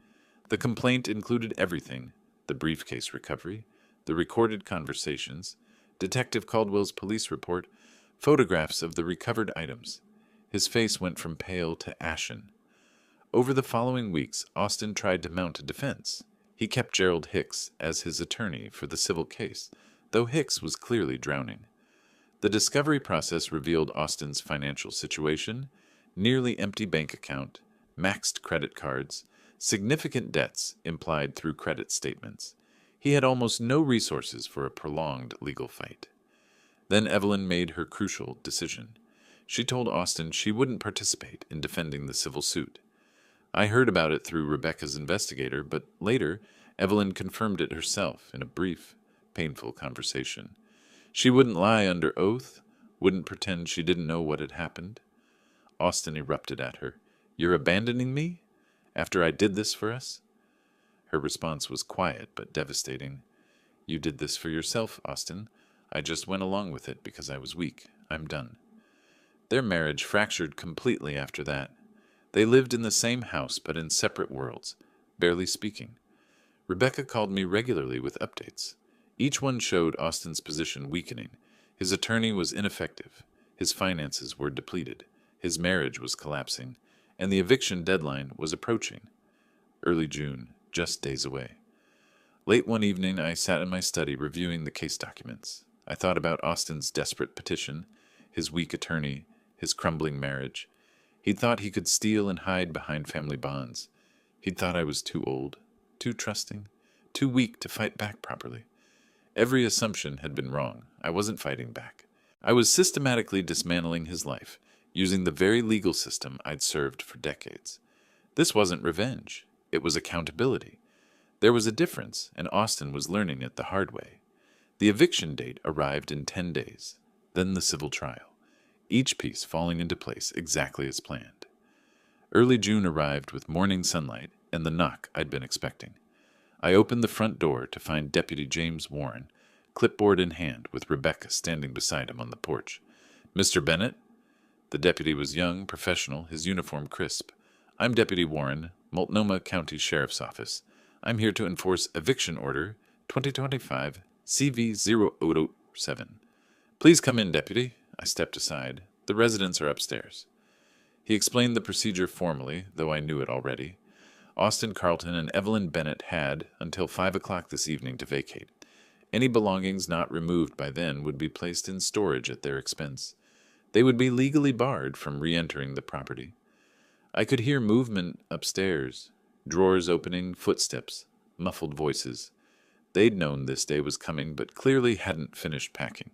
The complaint included everything: the briefcase recovery, the recorded conversations, Detective Caldwell's police report, photographs of the recovered items. His face went from pale to ashen. Over the following weeks, Austin tried to mount a defense. He kept Gerald Hicks as his attorney for the civil case, though Hicks was clearly drowning. The discovery process revealed Austin's financial situation: nearly empty bank account, maxed credit cards, significant debts implied through credit statements. He had almost no resources for a prolonged legal fight. Then Evelyn made her crucial decision. She told Austin she wouldn't participate in defending the civil suit. I heard about it through Rebecca's investigator, but later Evelyn confirmed it herself in a brief, painful conversation. She wouldn't lie under oath, wouldn't pretend she didn't know what had happened. Austin erupted at her. "You're abandoning me? After I did this for us?" Her response was quiet but devastating. "You did this for yourself, Austin. I just went along with it because I was weak. I'm done." Their marriage fractured completely after that. They lived in the same house but in separate worlds, barely speaking. Rebecca called me regularly with updates. Each one showed Austin's position weakening. His attorney was ineffective. His finances were depleted. His marriage was collapsing. And the eviction deadline was approaching. Early June, just days away. Late one evening, I sat in my study reviewing the case documents. I thought about Austin's desperate petition, his weak attorney, his crumbling marriage. He'd thought he could steal and hide behind family bonds. He'd thought I was too old, too trusting, too weak to fight back properly. Every assumption had been wrong. I wasn't fighting back. I was systematically dismantling his life, using the very legal system I'd served for decades. This wasn't revenge. It was accountability. There was a difference, and Austin was learning it the hard way. The eviction date arrived in 10 days, then the civil trial. each piece falling into place exactly as planned. Early June arrived with morning sunlight and the knock I'd been expecting. I opened the front door to find Deputy James Warren, clipboard in hand, with Rebecca standing beside him on the porch. "Mr. Bennett?" The deputy was young, professional, his uniform crisp. "I'm Deputy Warren, Multnomah County Sheriff's Office. I'm here to enforce Eviction Order 2025 CV-007. Please come in, Deputy." I stepped aside. "The residents are upstairs." He explained the procedure formally, though I knew it already. Austin Carlton and Evelyn Bennett had until 5 o'clock this evening to vacate. Any belongings not removed by then would be placed in storage at their expense. They would be legally barred from re-entering the property. I could hear movement upstairs, drawers opening, footsteps, muffled voices. They'd known this day was coming, but clearly hadn't finished packing.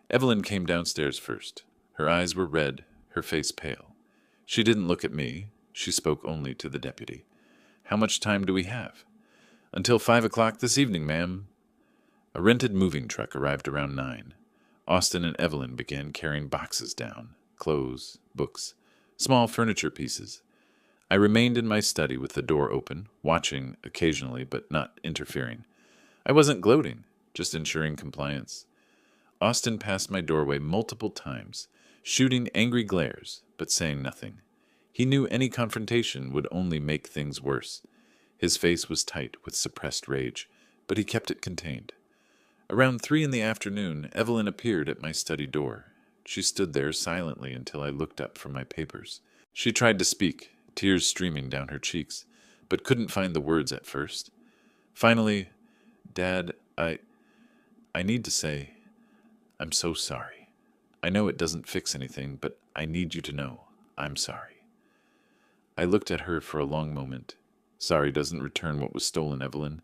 Evelyn came downstairs first. Her eyes were red, her face pale. She didn't look at me. She spoke only to the deputy. "How much time do we have?" "Until 5 o'clock this evening, ma'am." A rented moving truck arrived around 9. Austin and Evelyn began carrying boxes down, clothes, books, small furniture pieces. I remained in my study with the door open, watching occasionally but not interfering. I wasn't gloating, just ensuring compliance. Austin passed my doorway multiple times, shooting angry glares, but saying nothing. He knew any confrontation would only make things worse. His face was tight with suppressed rage, but he kept it contained. Around 3 in the afternoon, Evelyn appeared at my study door. She stood there silently until I looked up from my papers. She tried to speak, tears streaming down her cheeks, but couldn't find the words at first. Finally, "Dad, I need to say, I'm so sorry. I know it doesn't fix anything, but I need you to know I'm sorry." I looked at her for a long moment. "Sorry doesn't return what was stolen, Evelyn.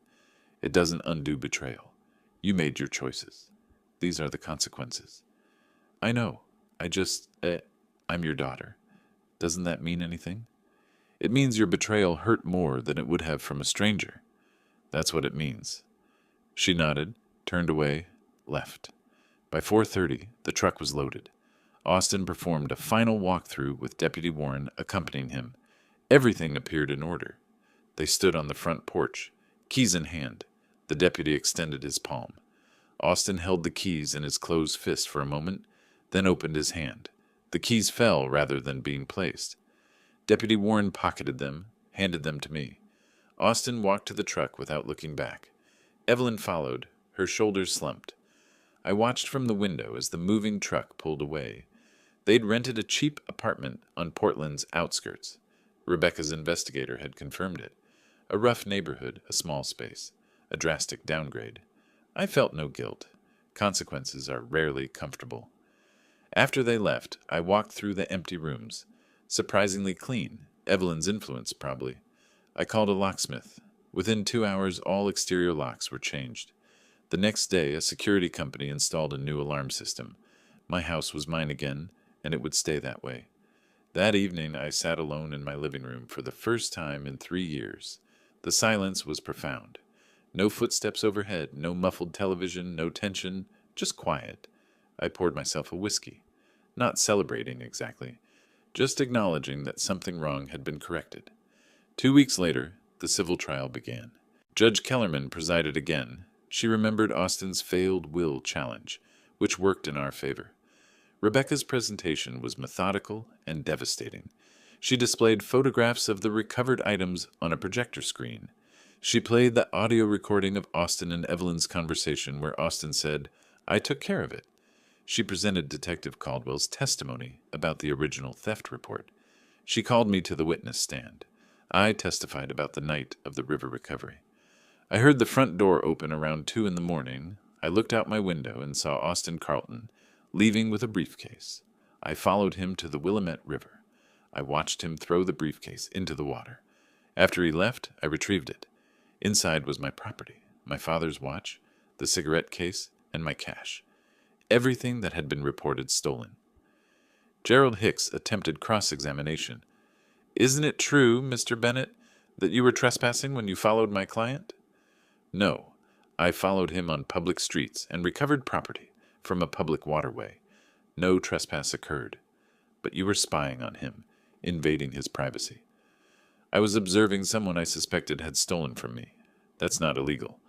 It doesn't undo betrayal. You made your choices. These are the consequences." "I know. I'm your daughter. Doesn't that mean anything?" "It means your betrayal hurt more than it would have from a stranger. That's what it means." She nodded, turned away, left. By 4:30, the truck was loaded. Austin performed a final walkthrough with Deputy Warren accompanying him. Everything appeared in order. They stood on the front porch, keys in hand. The deputy extended his palm. Austin held the keys in his closed fist for a moment, then opened his hand. The keys fell rather than being placed. Deputy Warren pocketed them, handed them to me. Austin walked to the truck without looking back. Evelyn followed, her shoulders slumped. I watched from the window as the moving truck pulled away. They'd rented a cheap apartment on Portland's outskirts. Rebecca's investigator had confirmed it. A rough neighborhood, a small space, a drastic downgrade. I felt no guilt. Consequences are rarely comfortable. After they left, I walked through the empty rooms. Surprisingly clean. Evelyn's influence, probably. I called a locksmith. Within 2 hours, all exterior locks were changed. The next day, a security company installed a new alarm system. My house was mine again, and it would stay that way. That evening, I sat alone in my living room for the first time in 3 years. The silence was profound. No footsteps overhead, no muffled television, no tension, just quiet. I poured myself a whiskey. Not celebrating exactly, just acknowledging that something wrong had been corrected. 2 weeks later, the civil trial began. Judge Kellerman presided again. She remembered Austin's failed will challenge, which worked in our favor. Rebecca's presentation was methodical and devastating. She displayed photographs of the recovered items on a projector screen. She played the audio recording of Austin and Evelyn's conversation where Austin said, "I took care of it." She presented Detective Caldwell's testimony about the original theft report. She called me to the witness stand. I testified about the night of the river recovery. I heard the front door open around 2 in the morning. I looked out my window and saw Austin Carlton leaving with a briefcase. I followed him to the Willamette River. I watched him throw the briefcase into the water. After he left, I retrieved it. Inside was my property, my father's watch, the cigarette case, and my cash. Everything that had been reported stolen. Gerald Hicks attempted cross-examination. "Isn't it true, Mr. Bennett, that you were trespassing when you followed my client?" "No. I followed him on public streets and recovered property from a public waterway. No trespass occurred, but you were spying on him, invading his privacy. I was observing someone I suspected had stolen from me. That's not illegal.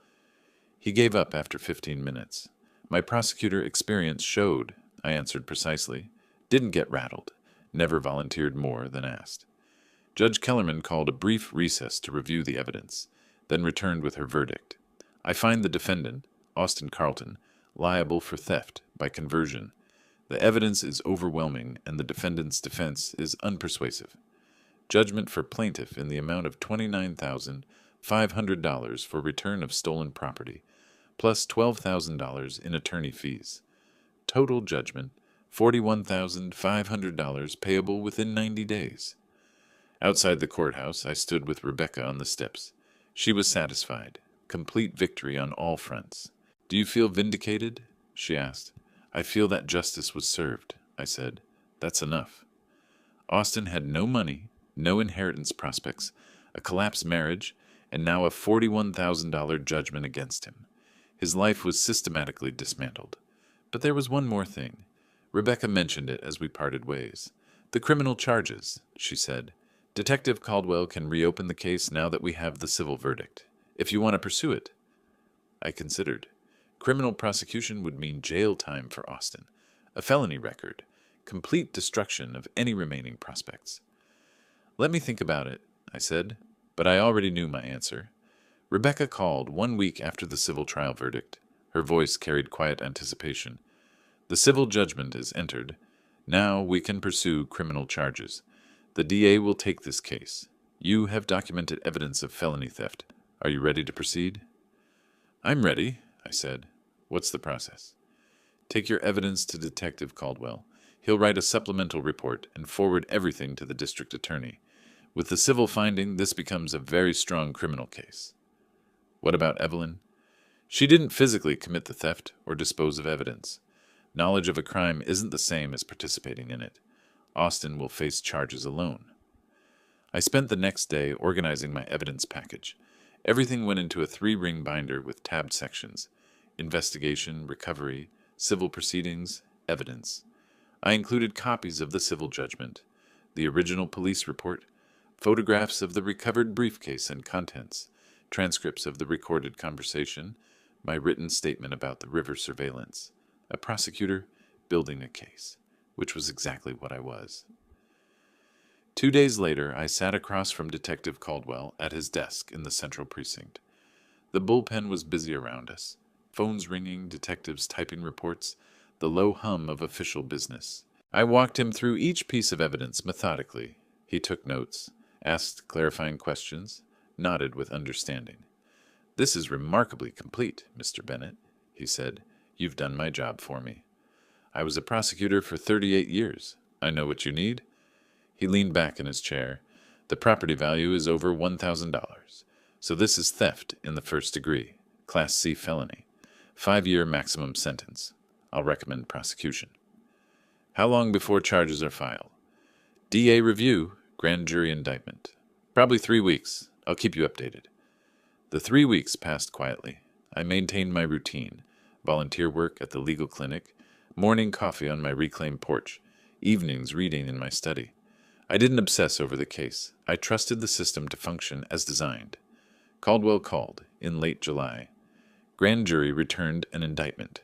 He gave up after 15 minutes. My prosecutor experience showed, I answered precisely, didn't get rattled, never volunteered more than asked. Judge Kellerman called a brief recess to review the evidence, then returned with her verdict. I find the defendant, Austin Carlton, liable for theft by conversion. The evidence is overwhelming and the defendant's defense is unpersuasive. Judgment for plaintiff in the amount of $29,500 for return of stolen property, plus $12,000 in attorney fees. Total judgment, $41,500 payable within 90 days. Outside the courthouse, I stood with Rebecca on the steps. She was satisfied. Complete victory on all fronts. "Do you feel vindicated?" she asked. "I feel that justice was served," I said. "That's enough." Austin had no money, no inheritance prospects, a collapsed marriage, and now a $41,000 judgment against him. His life was systematically dismantled. But there was one more thing. Rebecca mentioned it as we parted ways. "The criminal charges," she said. "Detective Caldwell can reopen the case now that we have the civil verdict, if you want to pursue it." I considered. Criminal prosecution would mean jail time for Austin, a felony record, complete destruction of any remaining prospects. "Let me think about it," I said, but I already knew my answer. Rebecca called 1 week after the civil trial verdict. Her voice carried quiet anticipation. "The civil judgment is entered. Now we can pursue criminal charges. The DA will take this case. You have documented evidence of felony theft. Are you ready to proceed?" "I'm ready," I said. "What's the process?" "Take your evidence to Detective Caldwell. He'll write a supplemental report and forward everything to the district attorney. With the civil finding, this becomes a very strong criminal case." "What about Evelyn?" "She didn't physically commit the theft or dispose of evidence. Knowledge of a crime isn't the same as participating in it. Austin will face charges alone." I spent the next day organizing my evidence package. Everything went into a 3-ring binder with tabbed sections: investigation, recovery, civil proceedings, evidence. I included copies of the civil judgment, the original police report, photographs of the recovered briefcase and contents, transcripts of the recorded conversation, my written statement about the river surveillance. A prosecutor building a case, which was exactly what I was. 2 days later, I sat across from Detective Caldwell at his desk in the central precinct. The bullpen was busy around us, phones ringing, detectives typing reports, the low hum of official business. I walked him through each piece of evidence methodically. He took notes, asked clarifying questions, nodded with understanding. "This is remarkably complete, Mr. Bennett," he said. "You've done my job for me. I was a prosecutor for 38 years. I know what you need." He leaned back in his chair. "The property value is over $1,000. So this is theft in the first degree, Class C felony. 5-year maximum sentence. I'll recommend prosecution." "How long before charges are filed?" "DA review, grand jury indictment. Probably 3 weeks. I'll keep you updated." The 3 weeks passed quietly. I maintained my routine: volunteer work at the legal clinic, morning coffee on my reclaimed porch, evenings reading in my study. I didn't obsess over the case. I trusted the system to function as designed. Caldwell called in late July. Grand jury returned an indictment.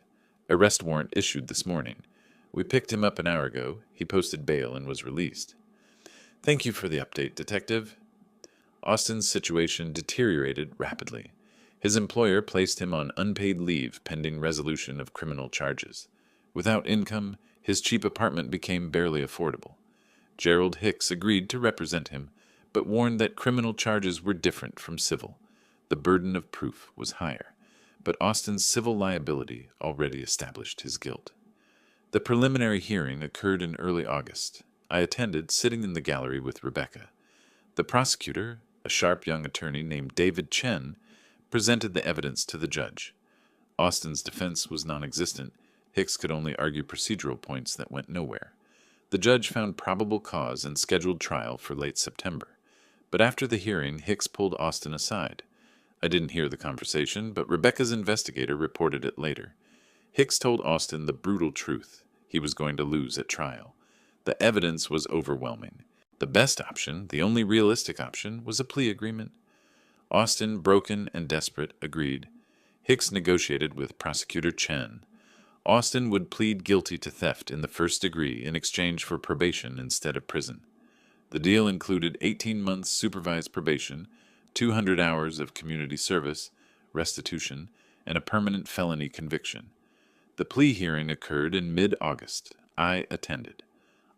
Arrest warrant issued this morning. We picked him up an hour ago. He posted bail and was released. "Thank you for the update, Detective." Austin's situation deteriorated rapidly. His employer placed him on unpaid leave pending resolution of criminal charges. Without income, his cheap apartment became barely affordable. Gerald Hicks agreed to represent him, but warned that criminal charges were different from civil. The burden of proof was higher, but Austin's civil liability already established his guilt. The preliminary hearing occurred in early August. I attended, sitting in the gallery with Rebecca. The prosecutor, a sharp young attorney named David Chen, presented the evidence to the judge. Austin's defense was non-existent. Hicks could only argue procedural points that went nowhere. The judge found probable cause and scheduled trial for late September. But after the hearing, Hicks pulled Austin aside. I didn't hear the conversation, but Rebecca's investigator reported it later. Hicks told Austin the brutal truth. he was going to lose at trial. The evidence was overwhelming. The best option, the only realistic option, was a plea agreement. Austin, broken and desperate, agreed. Hicks negotiated with Prosecutor Chen. Austin would plead guilty to theft in the first degree in exchange for probation instead of prison. The deal included 18 months supervised probation, 200 hours of community service, restitution, and a permanent felony conviction. The plea hearing occurred in mid-August. I attended.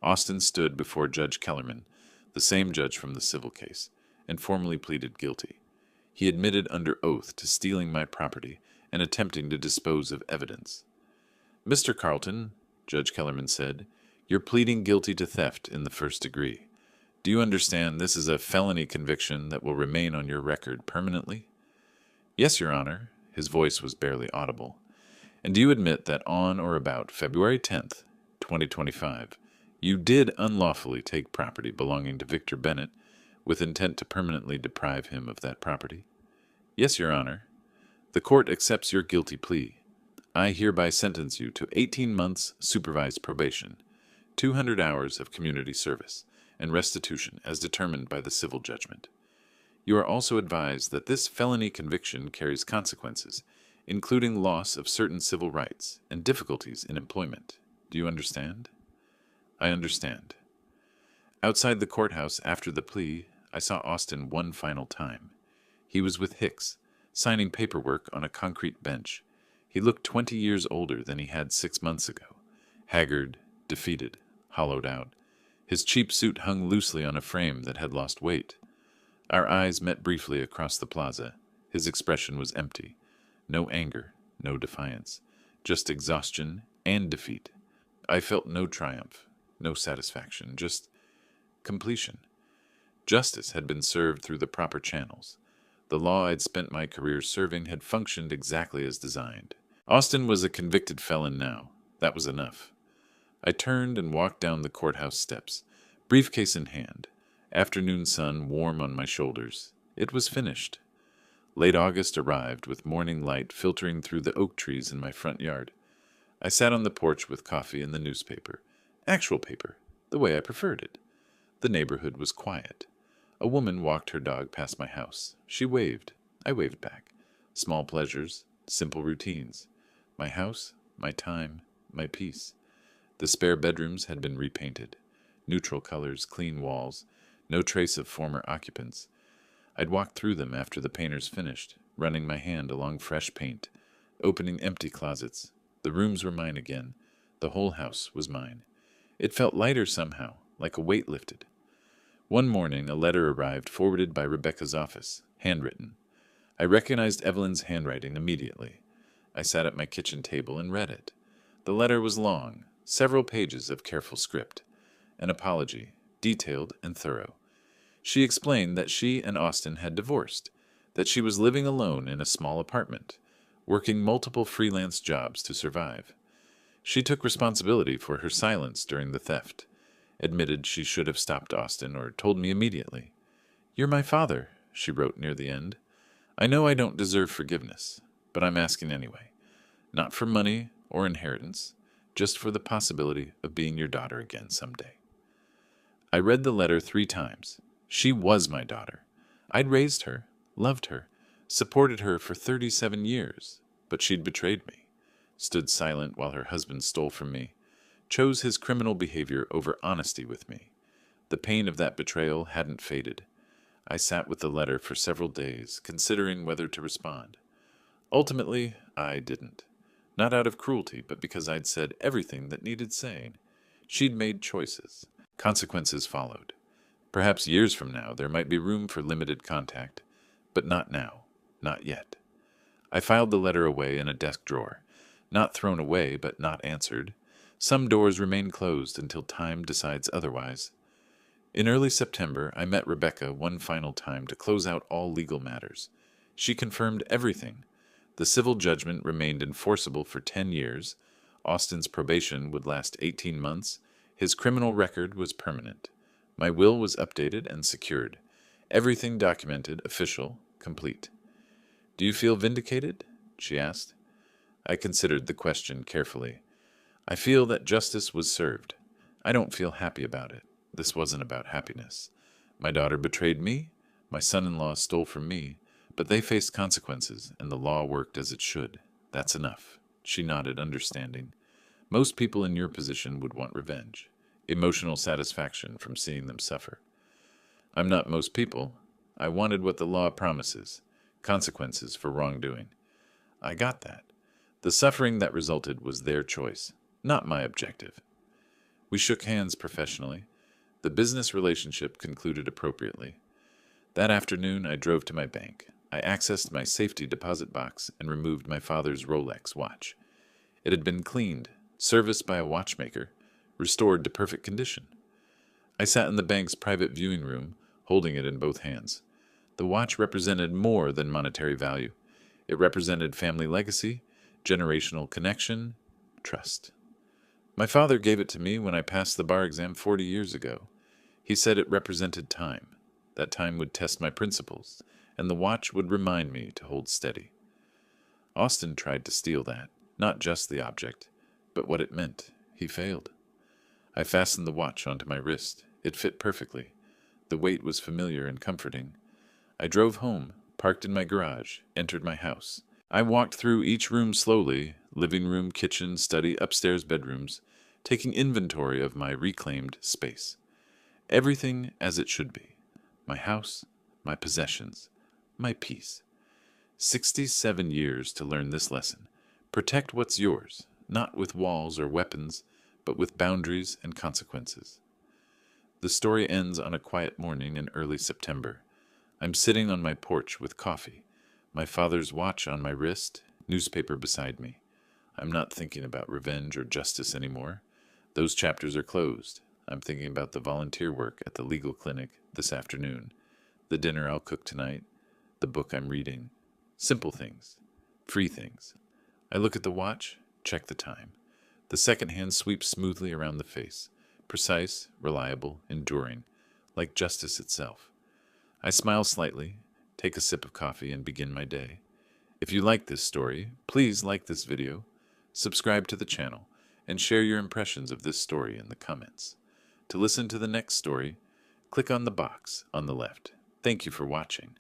Austin stood before Judge Kellerman, the same judge from the civil case, and formally pleaded guilty. He admitted under oath to stealing my property and attempting to dispose of evidence. "Mr. Carlton," Judge Kellerman said, "you're pleading guilty to theft in the first degree. Do you understand this is a felony conviction that will remain on your record permanently?" "Yes, Your Honor." His voice was barely audible. "And do you admit that on or about February 10th, 2025, you did unlawfully take property belonging to Victor Bennett with intent to permanently deprive him of that property?" "Yes, Your Honor." "The court accepts your guilty plea. I hereby sentence you to 18 months supervised probation, 200 hours of community service, and restitution as determined by the civil judgment. You are also advised that this felony conviction carries consequences, including loss of certain civil rights and difficulties in employment. Do you understand?" "I understand." Outside the courthouse after the plea, I saw Austin one final time. He was with Hicks, signing paperwork on a concrete bench. He looked 20 years older than he had 6 months ago, haggard, defeated, hollowed out. His cheap suit hung loosely on a frame that had lost weight. Our eyes met briefly across the plaza. His expression was empty. No anger, no defiance, just exhaustion and defeat. I felt no triumph, no satisfaction, just completion. Justice had been served through the proper channels. The law I'd spent my career serving had functioned exactly as designed. Austin was a convicted felon now. That was enough. I turned and walked down the courthouse steps, briefcase in hand, afternoon sun warm on my shoulders. It was finished. Late August arrived with morning light filtering through the oak trees in my front yard. I sat on the porch with coffee and the newspaper. Actual paper, the way I preferred it. The neighborhood was quiet. A woman walked her dog past my house. She waved. I waved back. Small pleasures, simple routines. My house, my time, my peace. The spare bedrooms had been repainted. Neutral colors, clean walls, no trace of former occupants. I'd walked through them after the painters finished, running my hand along fresh paint, opening empty closets. The rooms were mine again. The whole house was mine. It felt lighter somehow, like a weight lifted. One morning, a letter arrived forwarded by Rebecca's office, handwritten. I recognized Evelyn's handwriting immediately. I sat at my kitchen table and read it. The letter was long, several pages of careful script. An apology, detailed and thorough. She explained that she and Austin had divorced, that she was living alone in a small apartment, working multiple freelance jobs to survive. She took responsibility for her silence during the theft, admitted she should have stopped Austin or told me immediately. "You're my father," she wrote near the end. "I know I don't deserve forgiveness, but I'm asking anyway. Not for money or inheritance, just for the possibility of being your daughter again someday." I read the letter 3 times. She was my daughter. I'd raised her, loved her, supported her for 37 years, but she'd betrayed me, stood silent while her husband stole from me, chose his criminal behavior over honesty with me. The pain of that betrayal hadn't faded. I sat with the letter for several days, considering whether to respond. Ultimately, I didn't. Not out of cruelty, but because I'd said everything that needed saying. She'd made choices. Consequences followed. Perhaps years from now there might be room for limited contact, but not now, not yet. I filed the letter away in a desk drawer. Not thrown away, but not answered. Some doors remain closed until time decides otherwise. In early September, I met Rebecca one final time to close out all legal matters. She confirmed everything. The civil judgment remained enforceable for 10 years. Austin's probation would last 18 months. His criminal record was permanent. My will was updated and secured. Everything documented, official, complete. "Do you feel vindicated?" she asked. I considered the question carefully. I feel that justice was served. I don't feel happy about it. This wasn't about happiness. My daughter betrayed me, my son-in-law stole from me, but they faced consequences, and the law worked as it should. That's enough. She nodded, understanding. Most people in your position would want revenge, emotional satisfaction from seeing them suffer. I'm not most people. I wanted what the law promises, consequences for wrongdoing. I got that. The suffering that resulted was their choice, not my objective. We shook hands professionally. The business relationship concluded appropriately. That afternoon, I drove to my bank. I accessed my safety deposit box and removed my father's Rolex watch. It had been cleaned, serviced by a watchmaker, restored to perfect condition. I sat in the bank's private viewing room, holding it in both hands. The watch represented more than monetary value. It represented family legacy, generational connection, trust. My father gave it to me when I passed the bar exam 40 years ago. He said it represented time. That time would test my principles, and the watch would remind me to hold steady. Austin tried to steal that, not just the object, but what it meant. He failed. I fastened the watch onto my wrist. It fit perfectly. The weight was familiar and comforting. I drove home, parked in my garage, entered my house. I walked through each room slowly, living room, kitchen, study, upstairs bedrooms, taking inventory of my reclaimed space. Everything as it should be. My house, my possessions, my peace. 67 years to learn this lesson. Protect what's yours, not with walls or weapons, but with boundaries and consequences. The story ends on a quiet morning in early September. I'm sitting on my porch with coffee, my father's watch on my wrist, newspaper beside me. I'm not thinking about revenge or justice anymore. Those chapters are closed. I'm thinking about the volunteer work at the legal clinic this afternoon, the dinner I'll cook tonight, the book I'm reading. Simple things, free things. I look at the watch, check the time. The second hand sweeps smoothly around the face, precise, reliable, enduring, like justice itself. I smile slightly, take a sip of coffee, and begin my day. If you like this story, please like this video, subscribe to the channel, and share your impressions of this story in the comments. To listen to the next story, click on the box on the left. Thank you for watching.